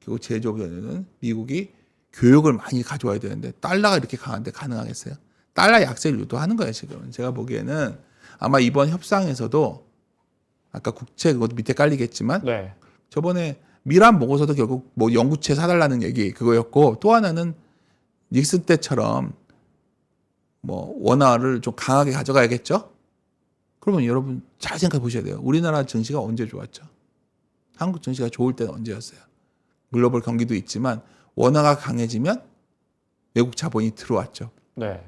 Speaker 1: 결국 제조업에는 미국이 교육을 많이 가져와야 되는데 달러가 이렇게 강한데 가능하겠어요? 달러 약세를 유도하는 거예요 지금. 제가 보기에는 아마 이번 협상에서도 아까 국채 그것도 밑에 깔리겠지만
Speaker 2: 네.
Speaker 1: 저번에 미란 보고서도 결국 뭐 영구채 사달라는 얘기 그거였고 또 하나는 닉슨 때처럼 뭐 원화를 좀 강하게 가져가야겠죠? 그러면 여러분 잘 생각해 보셔야 돼요. 우리나라 증시가 언제 좋았죠? 한국 증시가 좋을 때는 언제였어요? 글로벌 경기도 있지만 원화가 강해지면 외국 자본이 들어왔죠.
Speaker 2: 네.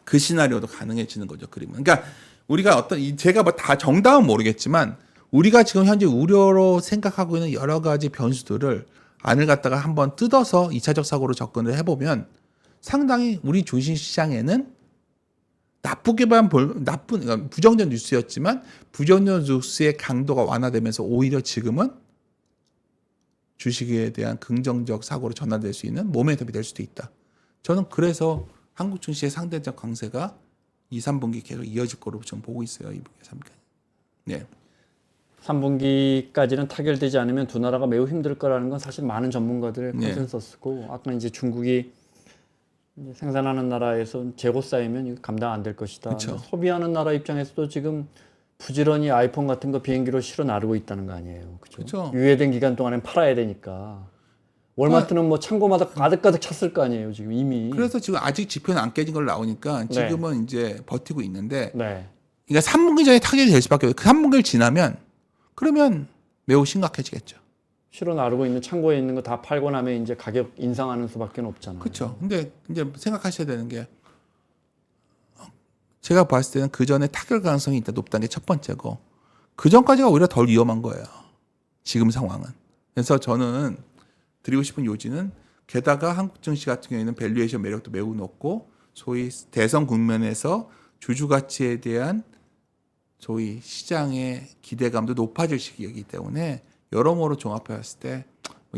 Speaker 1: 그 시나리오도 가능해지는 거죠. 그림은. 그러니까 우리가 제가 뭐 다 정답은 모르겠지만 우리가 지금 현재 우려로 생각하고 있는 여러 가지 변수들을 안을 갖다가 한번 뜯어서 2차적 사고로 접근을 해보면 상당히 우리 주식시장에는 그러니까 부정적 뉴스였지만 부정적 뉴스의 강도가 완화되면서 오히려 지금은 주식에 대한 긍정적 사고로 전환될 수 있는 모멘텀이 될 수도 있다. 저는 그래서 한국 증시의 상대적 강세가 2, 3분기 계속 이어질 거로 좀 보고 있어요. 2분기, 3분기. 네.
Speaker 2: 3분기까지는 타결되지 않으면 두 나라가 매우 힘들 거라는 건 사실 많은 전문가들의
Speaker 1: 네.
Speaker 2: 컨센서스고 아까 이제 중국이 이제 생산하는 나라에서 재고 쌓이면 이거 감당 안 될 것이다.
Speaker 1: 그쵸.
Speaker 2: 소비하는 나라 입장에서도 지금 부지런히 아이폰 같은 거 비행기로 실어 나르고 있다는 거 아니에요. 그죠?
Speaker 1: 그쵸.
Speaker 2: 유예된 기간 동안엔 팔아야 되니까. 월마트는 뭐 창고마다 가득가득 찼을 거 아니에요. 지금 이미.
Speaker 1: 그래서 지금 아직 지표는 안 깨진 걸로 나오니까 지금은 이제 버티고 있는데
Speaker 2: 네.
Speaker 1: 그러니까 3분기 전에 타결이 될 수밖에 없어요. 그 3분기를 지나면 그러면 매우 심각해지겠죠.
Speaker 2: 실어 나르고 있는 창고에 있는 거 다 팔고 나면 이제 가격 인상하는 수밖에 없잖아요.
Speaker 1: 그렇죠. 근데 이제 생각하셔야 되는 게 제가 봤을 때는 그 전에 타결 가능성이 있다 높다는 게 첫 번째고 그 전까지가 오히려 덜 위험한 거예요. 지금 상황은. 그래서 저는 드리고 싶은 요지는 게다가 한국 증시 같은 경우에는 밸류에이션 매력도 매우 높고 소위 대선 국면에서 주주 가치에 대한 소위 시장의 기대감도 높아질 시기이기 때문에 여러모로 종합해 봤을 때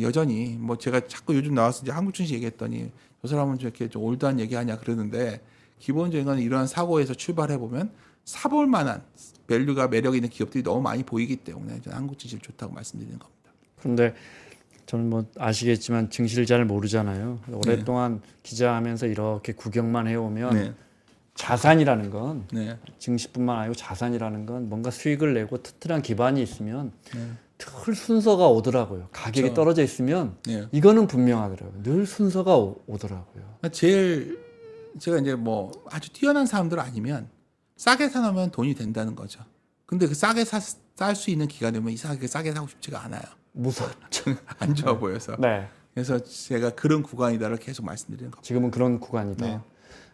Speaker 1: 여전히 뭐 제가 자꾸 요즘 나와서 이제 한국 증시 얘기했더니 저 사람은 좀 이렇게 좀 올드한 얘기하냐 그러는데 기본적인 건 이러한 사고에서 출발해 보면 사볼 만한 밸류가 매력 있는 기업들이 너무 많이 보이기 때문에 저는 한국 증시를 좋다고 말씀드리는 겁니다.
Speaker 2: 그런데 저는 뭐 아시겠지만 증시를 잘 모르잖아요. 오랫동안 기자하면서 이렇게 구경만 해오면
Speaker 1: 네.
Speaker 2: 자산이라는 건
Speaker 1: 네.
Speaker 2: 증시뿐만 아니고 자산이라는 건 뭔가 수익을 내고 튼튼한 기반이 있으면
Speaker 1: 네.
Speaker 2: 늘 순서가 오더라고요. 가격이
Speaker 1: 그렇죠.
Speaker 2: 떨어져 있으면
Speaker 1: 네.
Speaker 2: 이거는 분명하더라고요. 늘 순서가 오더라고요.
Speaker 1: 제일 제가 이제 뭐 아주 뛰어난 사람들 아니면 싸게 사놓으면 돈이 된다는 거죠. 근데 그 싸게 살 수 있는 기간이 오면 이상하게 싸게 사고 싶지가 않아요.
Speaker 2: 무섭죠.
Speaker 1: 안 좋아 보여서.
Speaker 2: 네.
Speaker 1: 그래서 제가 그런 구간이다를 계속 말씀드리는 겁니다.
Speaker 2: 지금은 그런 구간이다.
Speaker 1: 네.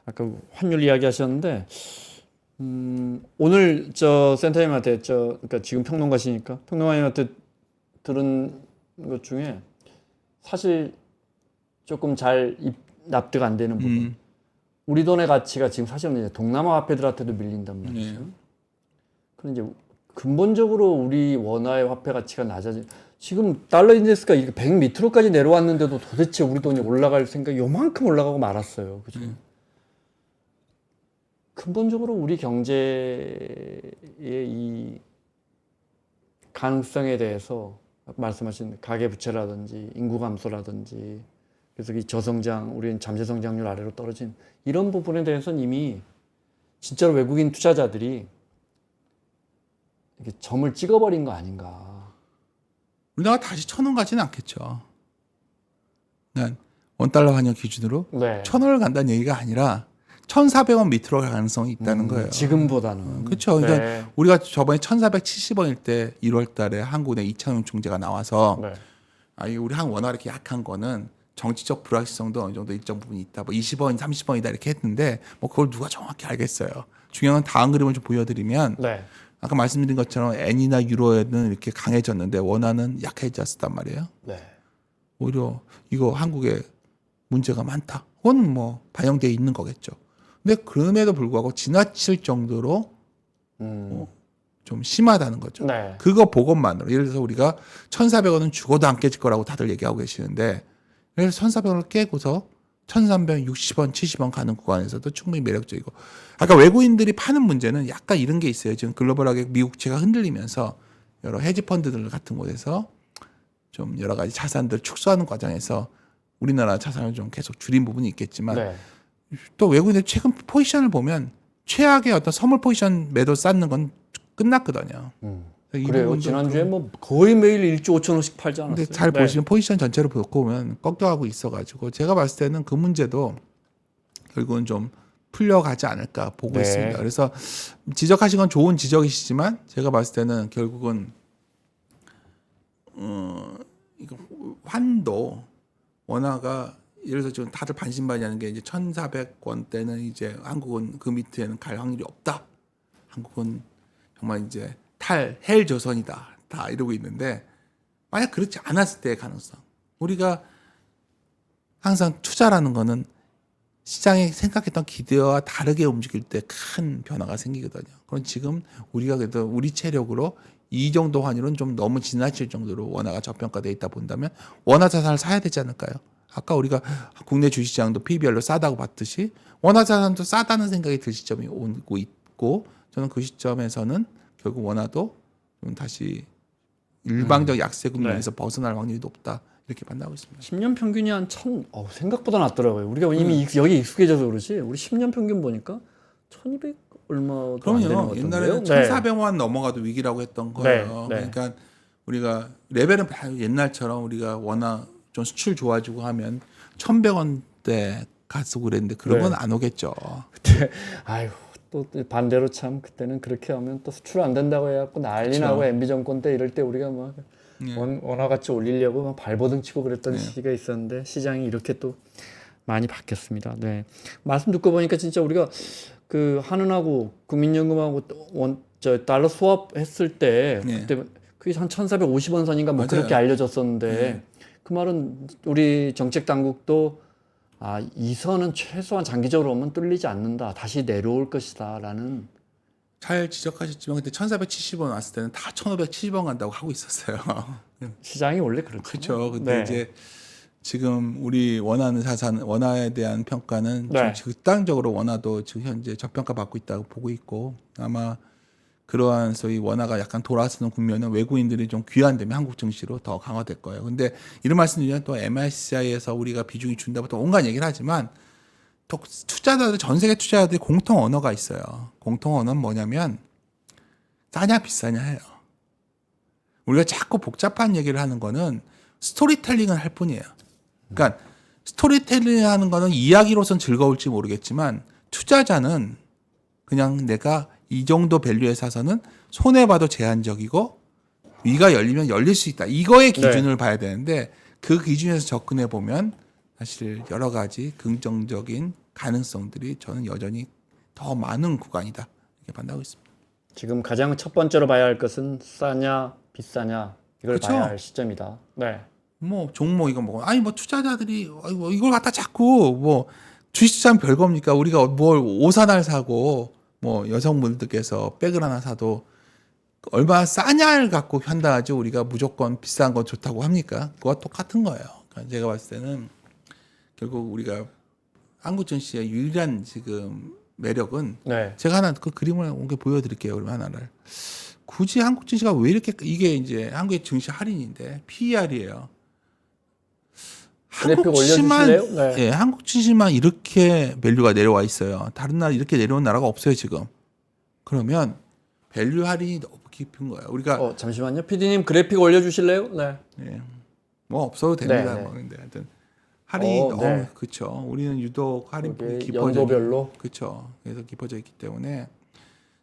Speaker 2: 아까 환율 이야기하셨는데 오늘 저 센터님한테 그러니까 지금 평론가시니까 평론가님한테 들은 것 중에 사실 조금 잘 납득 안 되는 부분. 우리 돈의 가치가 지금 사실은 이제 동남아 화폐들한테도 밀린단 말이죠.
Speaker 1: 네.
Speaker 2: 그럼 이제 근본적으로 우리 원화의 화폐 가치가 낮아지. 지금 달러 인덱스가 이렇게 100 밑으로까지 내려왔는데도 도대체 우리 돈이 올라갈 생각이 요만큼 올라가고 말았어요. 그죠? 근본적으로 우리 경제의 이 가능성에 대해서 말씀하신 가계부채라든지 인구 감소라든지 그래서 이 저성장, 우리는 잠재 성장률 아래로 떨어진 이런 부분에 대해서는 이미 진짜로 외국인 투자자들이 이렇게 점을 찍어버린 거 아닌가.
Speaker 1: 우리나라가 다시 1,000원 가지는 않겠죠. 난 원달러 환율 기준으로
Speaker 2: 네.
Speaker 1: 1,000원을 간다는 얘기가 아니라 1,400원 밑으로 갈 가능성이 있다는 거예요.
Speaker 2: 지금보다는.
Speaker 1: 그렇죠. 그러니까
Speaker 2: 네.
Speaker 1: 우리가 저번에 1,470원일 때 1월 달에 한국의 이창용 총재가 나와서
Speaker 2: 네.
Speaker 1: 우리 한 원화가 이렇게 약한 거는 정치적 불확실성도 어느 정도 일정 부분이 있다. 뭐 20원, 30원이다 이렇게 했는데 뭐 그걸 누가 정확히 알겠어요. 중요한 다음 그림을 좀 보여드리면
Speaker 2: 네.
Speaker 1: 아까 말씀드린 것처럼 엔이나 유로에는 이렇게 강해졌는데 원화는 약해졌단 말이에요.
Speaker 2: 네.
Speaker 1: 오히려 이거 한국에 문제가 많다. 그건 뭐 반영되어 있는 거겠죠. 근데 그럼에도 불구하고 지나칠 정도로 좀 심하다는 거죠.
Speaker 2: 네.
Speaker 1: 그거 보고만으로 예를 들어서 우리가 1,400원은 죽어도 안 깨질 거라고 다들 얘기하고 계시는데 그래서 1,400원을 깨고서 1,360원, 70원 가는 구간에서도 충분히 매력적이고 아까 외국인들이 파는 문제는 약간 이런 게 있어요. 지금 글로벌하게 미국채가 흔들리면서 여러 헤지 펀드들 같은 곳에서 좀 여러 가지 자산들 축소하는 과정에서 우리나라 자산을 좀 계속 줄인 부분이 있겠지만
Speaker 2: 네.
Speaker 1: 또 외국인들 최근 포지션을 보면 최악의 어떤 선물 포지션 매도 쌓는 건 끝났거든요. 이
Speaker 2: 그래요.
Speaker 1: 부분도
Speaker 2: 지난주에 뭐 거의 매일 1조 5천원씩 팔지 않았어요?
Speaker 1: 근데 잘
Speaker 2: 네.
Speaker 1: 보시면 포지션 전체로 보고 보면 꺾여가고 있어가지고 제가 봤을 때는 그 문제도 결국은 좀 풀려가지 않을까 보고
Speaker 2: 네.
Speaker 1: 있습니다. 그래서 지적하신 건 좋은 지적이시지만 제가 봤을 때는 결국은 이거 환도 원화가 예를 들어서 지금 다들 반신반의하는 게 이제 1,400원대는 이제 한국은 그 밑에는 갈 확률이 없다. 한국은 정말 이제 헬 조선이다. 다 이러고 있는데 만약 그렇지 않았을 때의 가능성. 우리가 항상 투자라는 거는 시장이 생각했던 기대와 다르게 움직일 때 큰 변화가 생기거든요. 그럼 지금 우리가 그래도 우리 체력으로 이 정도 환율은 좀 너무 지나칠 정도로 원화가 저평가돼 있다 본다면 원화 자산을 사야 되지 않을까요? 아까 우리가 국내 주식시장도 PBR로 싸다고 봤듯이 원화 자산도 싸다는 생각이 들 시점이 오고 있고 저는 그 시점에서는 결국 원화도 좀 다시 일방적 약세 국면에서 벗어날 확률이 높다 이렇게 판단하고 있습니다.
Speaker 2: 10년 평균이 한 1,000, 생각보다 낮더라고요. 우리가 이미 여기 익숙해져서 그렇지. 우리 10년 평균 보니까 1,200 얼마도 안 되는 것
Speaker 1: 그럼요.
Speaker 2: 같던데요.
Speaker 1: 옛날에는 1,400원 넘어가도 위기라고 했던 거예요.
Speaker 2: 네, 네.
Speaker 1: 그러니까 우리가 레벨은 옛날처럼 우리가 워낙 좀 수출 좋아지고 하면 1,100원대 갔고 그랬는데 그런 건 안 오겠죠.
Speaker 2: 그때 아유 또 반대로 참 그때는 그렇게 하면 또 수출 안 된다고 해갖고 난리
Speaker 1: 그쵸.
Speaker 2: 나고 MB 정권 때 이럴 때 우리가 막
Speaker 1: 예.
Speaker 2: 원화 가치 올리려고 막 발버둥 치고 그랬던 시기가 있었는데 시장이 이렇게 또 많이 바뀌었습니다. 네. 말씀 듣고 보니까 진짜 우리가 그 한은하고 국민연금하고 저 달러 수합했을 때
Speaker 1: 네.
Speaker 2: 그때 그게 한 1,450원 선인가 뭐
Speaker 1: 맞아요.
Speaker 2: 그렇게 알려졌었는데
Speaker 1: 네.
Speaker 2: 그 말은 우리 정책 당국도 이 선은 최소한 장기적으로 보면 뚫리지 않는다. 다시 내려올 것이다라는.
Speaker 1: 잘 지적하셨지만 그때 1470원 왔을 때는 다 1570원 간다고 하고 있었어요.
Speaker 2: 시장이 원래 그렇죠.
Speaker 1: 그렇죠. 근데
Speaker 2: 네.
Speaker 1: 이제 지금 우리 원하는 자산, 원화에 대한 평가는
Speaker 2: 네.
Speaker 1: 지금 극단적으로 원화도 지금 현재 저평가 받고 있다고 보고 있고 아마 그러한 소위 원화가 약간 돌아서는 국면은 외국인들이 좀 귀환되면 한국 증시로 더 강화될 거예요. 근데 이런 말씀드리면 또 MSCI에서 우리가 비중이 준다부터 온갖 얘기를 하지만 또 투자자들, 전 세계 투자자들이 공통 언어가 있어요. 공통 언어는 뭐냐면 싸냐 비싸냐예요. 우리가 자꾸 복잡한 얘기를 하는 거는 스토리텔링은 할 뿐이에요. 그러니까 스토리텔링 하는 거는 이야기로선 즐거울지 모르겠지만 투자자는 그냥 내가 이 정도 밸류에 사서는 손해봐도 제한적이고 위가 열리면 열릴 수 있다. 이거의 기준을 봐야 되는데 그 기준에서 접근해 보면 사실 여러 가지 긍정적인 가능성들이 저는 여전히 더 많은 구간이다. 이렇게 판단하고 있습니다.
Speaker 2: 지금 가장 첫 번째로 봐야 할 것은 싸냐 비싸냐 이걸
Speaker 1: 그렇죠.
Speaker 2: 봐야 할 시점이다. 네.
Speaker 1: 뭐 종목 이거 뭐 아니 뭐 투자자들이 아이고 이걸 갖다 자꾸 뭐 주식시장 별겁니까? 우리가 뭘 옷 하나를 사고 뭐 여성분들께서 백을 하나 사도 얼마나 싸냐를 갖고 판단하지 우리가 무조건 비싼 건 좋다고 합니까? 그거와 똑같은 거예요. 그러니까 제가 봤을 때는 결국 우리가 한국 증시의 유일한 지금 매력은
Speaker 2: 네.
Speaker 1: 제가 하나 그 그림을 옮겨 보여드릴게요. 그러면 하나를 굳이 한국 증시가 왜 이렇게 이게 이제 한국의 증시 할인인데 PER이에요.
Speaker 2: 그래픽 올려주실래요? 네.
Speaker 1: 예, 한국 증시만 이렇게 밸류가 내려와 있어요. 다른 나라 이렇게 내려온 나라가 없어요 지금. 그러면 밸류 할인이 너무 깊은 거예요. 우리가
Speaker 2: 잠시만요. PD님 그래픽 올려주실래요? 네.
Speaker 1: 예, 뭐 없어도 됩니다.
Speaker 2: 네, 네.
Speaker 1: 뭐 근데 하여튼 할인이 너무
Speaker 2: 네.
Speaker 1: 그렇죠. 우리는 유독 할인폭이
Speaker 2: 여기
Speaker 1: 깊어져
Speaker 2: 연도별로?
Speaker 1: 그렇죠. 그래서 깊어져 있기 때문에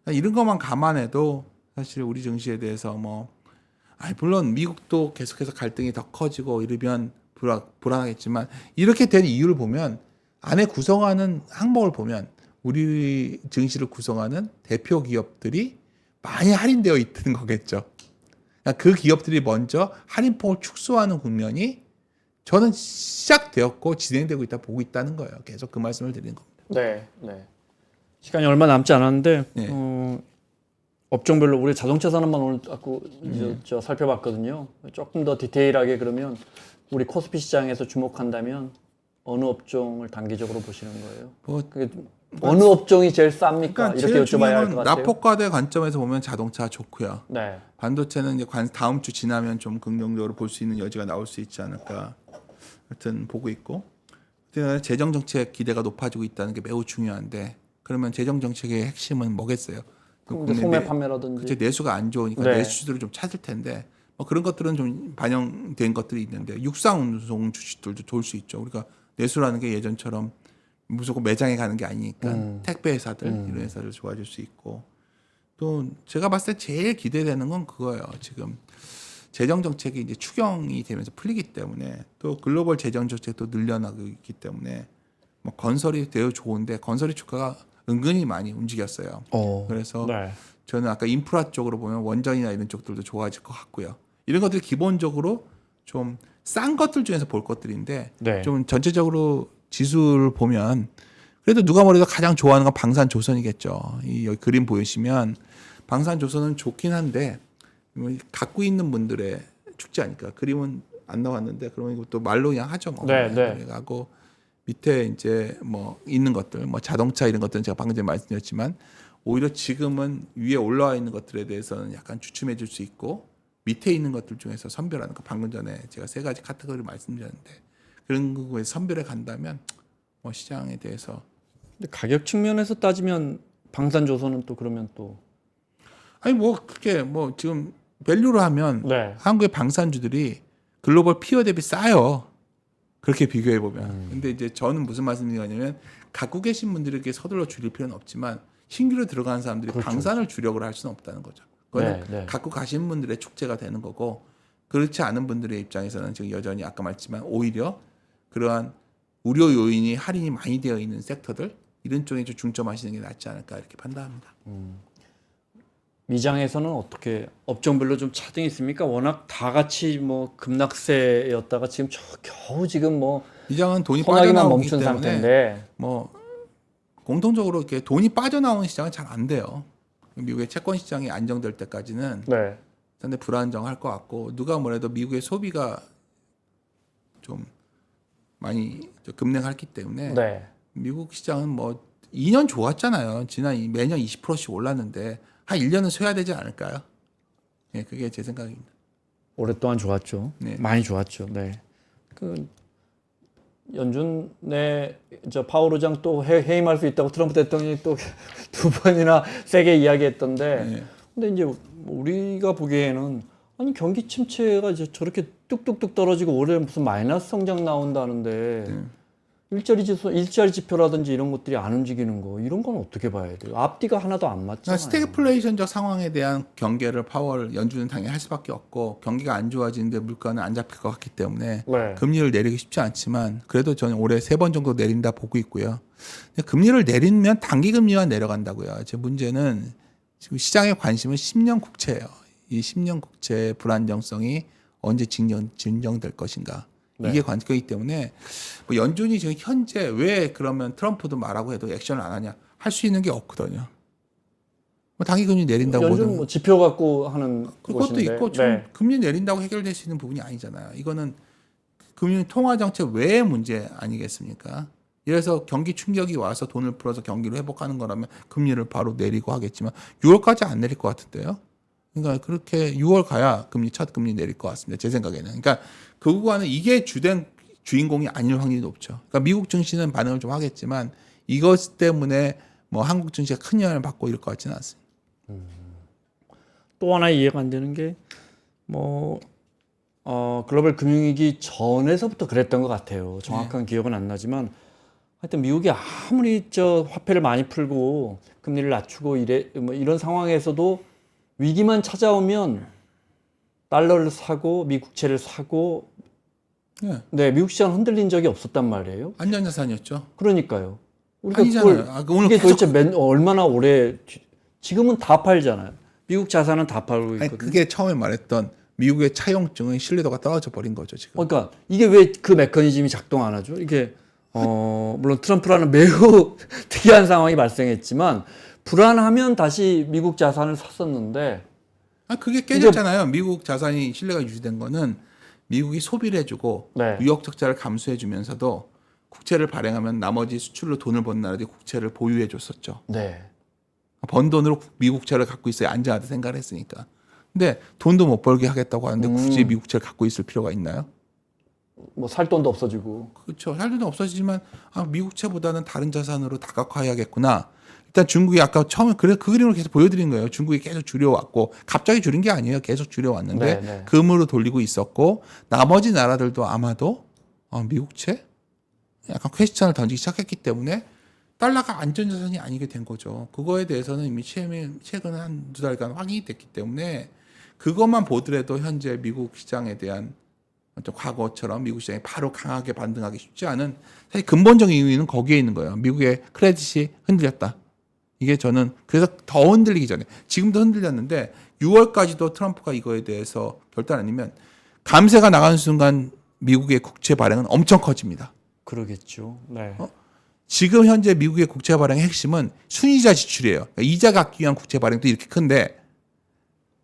Speaker 1: 이런 것만 감안해도 사실 우리 증시에 대해서 뭐 물론 미국도 계속해서 갈등이 더 커지고 이러면 불안하겠지만 이렇게 된 이유를 보면 안에 구성하는 항목을 보면 우리 증시를 구성하는 대표 기업들이 많이 할인되어 있는 거겠죠. 그러니까 그 기업들이 먼저 할인폭을 축소하는 국면이 저는 시작되었고 진행되고 있다 보고 있다는 거예요. 계속 그 말씀을 드리는 겁니다.
Speaker 2: 네. 네. 시간이 얼마 남지 않았는데
Speaker 1: 네.
Speaker 2: 업종별로 우리 자동차 산업만 오늘 저 살펴봤거든요. 조금 더 디테일하게 그러면 우리 코스피 시장에서 주목한다면 어느 업종을 단기적으로 보시는 거예요? 그게 어느 업종이 제일 쌉니까?
Speaker 1: 그러니까
Speaker 2: 이렇게
Speaker 1: 제일
Speaker 2: 여쭤봐야 할
Speaker 1: 중요한
Speaker 2: 것 같아요.
Speaker 1: 납폭과대 관점에서 보면 자동차 좋고요.
Speaker 2: 네.
Speaker 1: 반도체는 이제 다음 주 지나면 좀 긍정적으로 볼 수 있는 여지가 나올 수 있지 않을까. 하여튼 보고 있고. 재정 정책 기대가 높아지고 있다는 게 매우 중요한데 그러면 재정 정책의 핵심은 뭐겠어요?
Speaker 2: 소매 판매라든지.
Speaker 1: 그치, 내수가 안 좋으니까
Speaker 2: 네.
Speaker 1: 내수주들을 좀 찾을 텐데 뭐 그런 것들은 좀 반영된 것들이 있는데 육상 운송 주식들도 좋을 수 있죠. 우리가 내수라는 게 예전처럼 무조건 매장에 가는 게 아니니까 택배 회사들 이런 회사들 좋아질 수 있고 또 제가 봤을 때 제일 기대되는 건 그거예요. 지금 재정 정책이 이제 추경이 되면서 풀리기 때문에 또 글로벌 재정 정책도 늘려나가고 있기 때문에 뭐 건설이 되어 좋은데 건설이 주가가 은근히 많이 움직였어요. 그래서
Speaker 2: 네.
Speaker 1: 저는 아까 인프라 쪽으로 보면 원전이나 이런 쪽들도 좋아질 것 같고요. 이런 것들이 기본적으로 좀 싼 것들 중에서 볼 것들인데
Speaker 2: 네.
Speaker 1: 좀 전체적으로 지수를 보면 그래도 누가 뭐래도 가장 좋아하는 건 방산조선이겠죠. 여기 그림 보이시면 방산조선은 좋긴 한데 갖고 있는 분들의 축제 아닐까. 그림은 안 나왔는데 그러면 이것도 말로 그냥 하죠. 뭐.
Speaker 2: 네, 네.
Speaker 1: 하고 밑에 이제 뭐 있는 것들, 뭐 자동차 이런 것들은 제가 방금 전에 말씀드렸지만 오히려 지금은 위에 올라와 있는 것들에 대해서는 약간 주춤해 줄 수 있고 밑에 있는 것들 중에서 선별하는 거 방금 전에 제가 세 가지 카테고리를 말씀드렸는데 그런 거에 선별해 간다면 뭐 시장에 대해서
Speaker 2: 근데 가격 측면에서 따지면 방산조선은 또 그러면 또
Speaker 1: 뭐 그렇게 뭐 지금 밸류로 하면
Speaker 2: 네.
Speaker 1: 한국의 방산주들이 글로벌 피어 대비 싸요. 그렇게 비교해 보면. 근데 이제 저는 무슨 말씀드리냐면 갖고 계신 분들에게 서둘러 줄일 필요는 없지만 신규로 들어가는 사람들이
Speaker 2: 그렇죠.
Speaker 1: 방산을 주력을 할 수는 없다는 거죠. 그거는
Speaker 2: 네.
Speaker 1: 갖고 가신 분들의 축제가 되는 거고 그렇지 않은 분들의 입장에서는 지금 여전히 아까 말했지만 오히려 그러한 우려 요인이 할인이 많이 되어 있는 섹터들 이런 쪽에 좀 중점하시는 게 낫지 않을까 이렇게 판단합니다.
Speaker 2: 미장에서는 어떻게 업종별로 좀 차등이 있습니까? 워낙 다 같이 뭐 급락세였다가 지금 겨우 지금 뭐
Speaker 1: 미장은 돈이
Speaker 2: 소나기만
Speaker 1: 빠져나오기
Speaker 2: 멈춘
Speaker 1: 때문에
Speaker 2: 상태인데
Speaker 1: 뭐 공통적으로 이렇게 돈이 빠져나오는 시장은 잘 안 돼요. 미국의 채권 시장이 안정될 때까지는
Speaker 2: 네.
Speaker 1: 상당히 불안정할 것 같고 누가 뭐래도 미국의 소비가 좀 많이 급냉했기 때문에
Speaker 2: 네.
Speaker 1: 미국 시장은 뭐 2년 좋았잖아요. 지난 매년 20%씩 올랐는데 한 1년은 쉬어야 되지 않을까요? 예, 그게 제 생각입니다.
Speaker 2: 오랫동안 좋았죠.
Speaker 1: 네.
Speaker 2: 많이 좋았죠. 네. 그 연준의 저 파월 의장 또 해임할 수 있다고 트럼프 대통령이 또 두 번이나 세게 이야기했던데.
Speaker 1: 네.
Speaker 2: 근데 이제 우리가 보기에는 아니 경기 침체가 이제 저렇게 뚝뚝뚝 떨어지고 올해 무슨 마이너스 성장 나온다는데 일자리 지표라든지 이런 것들이 안 움직이는 거 이런 건 어떻게 봐야 돼요? 앞뒤가 하나도 안 맞잖아요.
Speaker 1: 그러니까 스태그플레이션적 상황에 대한 경계를 파월 연준은 당연히 할 수밖에 없고 경기가 안 좋아지는데 물가는 안 잡힐 것 같기 때문에
Speaker 2: 네.
Speaker 1: 금리를 내리기 쉽지 않지만 그래도 저는 올해 3번 정도 내린다 보고 있고요. 근데 금리를 내리면 단기 금리만 내려간다고요. 제 문제는 지금 시장의 관심은 10년 국채예요. 이 10년 국채의 불안정성이 언제 진정될 것인가.
Speaker 2: 네.
Speaker 1: 이게 관건이기 때문에 뭐 연준이 지금 현재 왜 그러면 트럼프도 말하고 해도 액션을 안 하냐 할 수 있는 게 없거든요. 뭐 단기 금리 내린다고
Speaker 2: 연준 뭐 지표 갖고 하는
Speaker 1: 그것도
Speaker 2: 곳인데.
Speaker 1: 있고 좀
Speaker 2: 네.
Speaker 1: 금리 내린다고 해결될 수 있는 부분이 아니잖아요. 이거는 금융 통화 정책 외의 문제 아니겠습니까? 이래서 경기 충격이 와서 돈을 풀어서 경기를 회복하는 거라면 금리를 바로 내리고 하겠지만 6월까지 안 내릴 것 같은데요. 그러니까 그렇게 6월 가야 첫 금리 내릴 것 같습니다. 제 생각에는. 그러니까 그 구간은 이게 주된 주인공이 아닐 확률이 높죠. 그러니까 미국 증시는 반응을 좀 하겠지만 이것 때문에 뭐 한국 증시가 큰 영향을 받고 이럴 것 같지는 않습니다.
Speaker 2: 또 하나 이해가 안 되는 게 뭐 글로벌 금융위기 전에서부터 그랬던 것 같아요. 정확한 기억은 안 나지만 하여튼 미국이 아무리 저 화폐를 많이 풀고 금리를 낮추고 이런 상황에서도 위기만 찾아오면 달러를 사고 미국채를 사고 네, 미국 시장 흔들린 적이 없었단 말이에요.
Speaker 1: 안전자산이었죠.
Speaker 2: 그러니까요. 우리가
Speaker 1: 아니잖아요. 오늘
Speaker 2: 이게
Speaker 1: 계속
Speaker 2: 도대체 얼마나 오래 지금은 다 팔잖아요. 미국 자산은 다 팔고 있거든요.
Speaker 1: 그게 처음에 말했던 미국의 차용증의 신뢰도가 떨어져 버린 거죠 지금.
Speaker 2: 그러니까 이게 왜 그 메커니즘이 작동 안 하죠? 이게 물론 트럼프라는 매우 특이한 상황이 발생했지만 불안하면 다시 미국 자산을 샀었는데
Speaker 1: 그게 깨졌잖아요. 미국 자산이 신뢰가 유지된 거는 미국이 소비를 해주고
Speaker 2: 네.
Speaker 1: 무역 적자를 감수해주면서도 국채를 발행하면 나머지 수출로 돈을 번 나라들이 국채를 보유해줬었죠.
Speaker 2: 네.
Speaker 1: 번 돈으로 미국채를 갖고 있어야 안전하다 생각을 했으니까. 근데 돈도 못 벌게 하겠다고 하는데 굳이 미국채를 갖고 있을 필요가 있나요?
Speaker 2: 뭐 살 돈도 없어지고.
Speaker 1: 그렇죠. 살 돈은 없어지지만 미국채보다는 다른 자산으로 다각화해야겠구나. 일단 중국이 아까 처음에 그 그림을 계속 보여드린 거예요. 중국이 계속 줄여왔고 갑자기 줄인 게 아니에요. 계속 줄여왔는데
Speaker 2: 네.
Speaker 1: 금으로 돌리고 있었고 나머지 나라들도 아마도 미국채 약간 퀘스천을 던지기 시작했기 때문에 달러가 안전자산이 아니게 된 거죠. 그거에 대해서는 이미 최근 한 2달간 확인이 됐기 때문에 그것만 보더라도 현재 미국 시장에 대한 과거처럼 미국 시장이 바로 강하게 반등하기 쉽지 않은 사실 근본적인 이유는 거기에 있는 거예요. 미국의 크레딧이 흔들렸다. 이게 저는 그래서 더 흔들리기 전에 지금도 흔들렸는데 6월까지도 트럼프가 이거에 대해서 결단 아니면 감세가 나가는 순간 미국의 국채 발행은 엄청 커집니다.
Speaker 2: 그러겠죠. 네.
Speaker 1: 지금 현재 미국의 국채 발행의 핵심은 순이자 지출이에요. 그러니까 이자 갚기 위한 국채 발행도 이렇게 큰데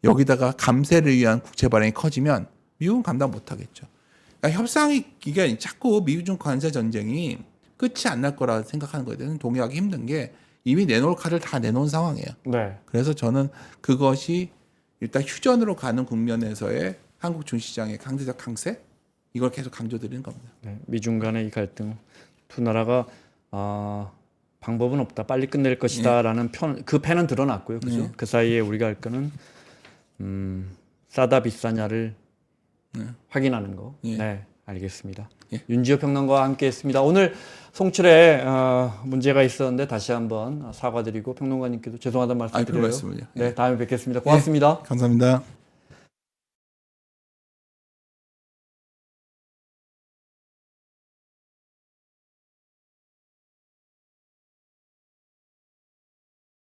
Speaker 1: 여기다가 감세를 위한 국채 발행이 커지면 미국은 감당 못 하겠죠. 그러니까 협상이 이게 자꾸 미중 관세 전쟁이 끝이 안 날 거라 생각하는 거에 대해서는 동의하기 힘든 게 이미 내놓을 카드를 다 내놓은 상황이에요.
Speaker 2: 네.
Speaker 1: 그래서 저는 그것이 일단 휴전으로 가는 국면에서의 한국 증시장의 강제적 강세 이걸 계속 강조드리는 겁니다.
Speaker 2: 네. 미중 간의 이 갈등 두 나라가 방법은 없다. 빨리 끝낼 것이다라는 그 패는 드러났고요. 그죠? 그 사이에 우리가 할 거는 싸다 비싸냐를 확인하는 거. 네, 알겠습니다. 윤지호 평론가와 함께했습니다. 오늘 송출에 문제가 있었는데 다시 한번 사과드리고 평론가님께도 죄송하다는 말씀드려요.
Speaker 1: 별 말씀을요.
Speaker 2: 네, 다음에 뵙겠습니다. 고맙습니다.
Speaker 1: 감사합니다.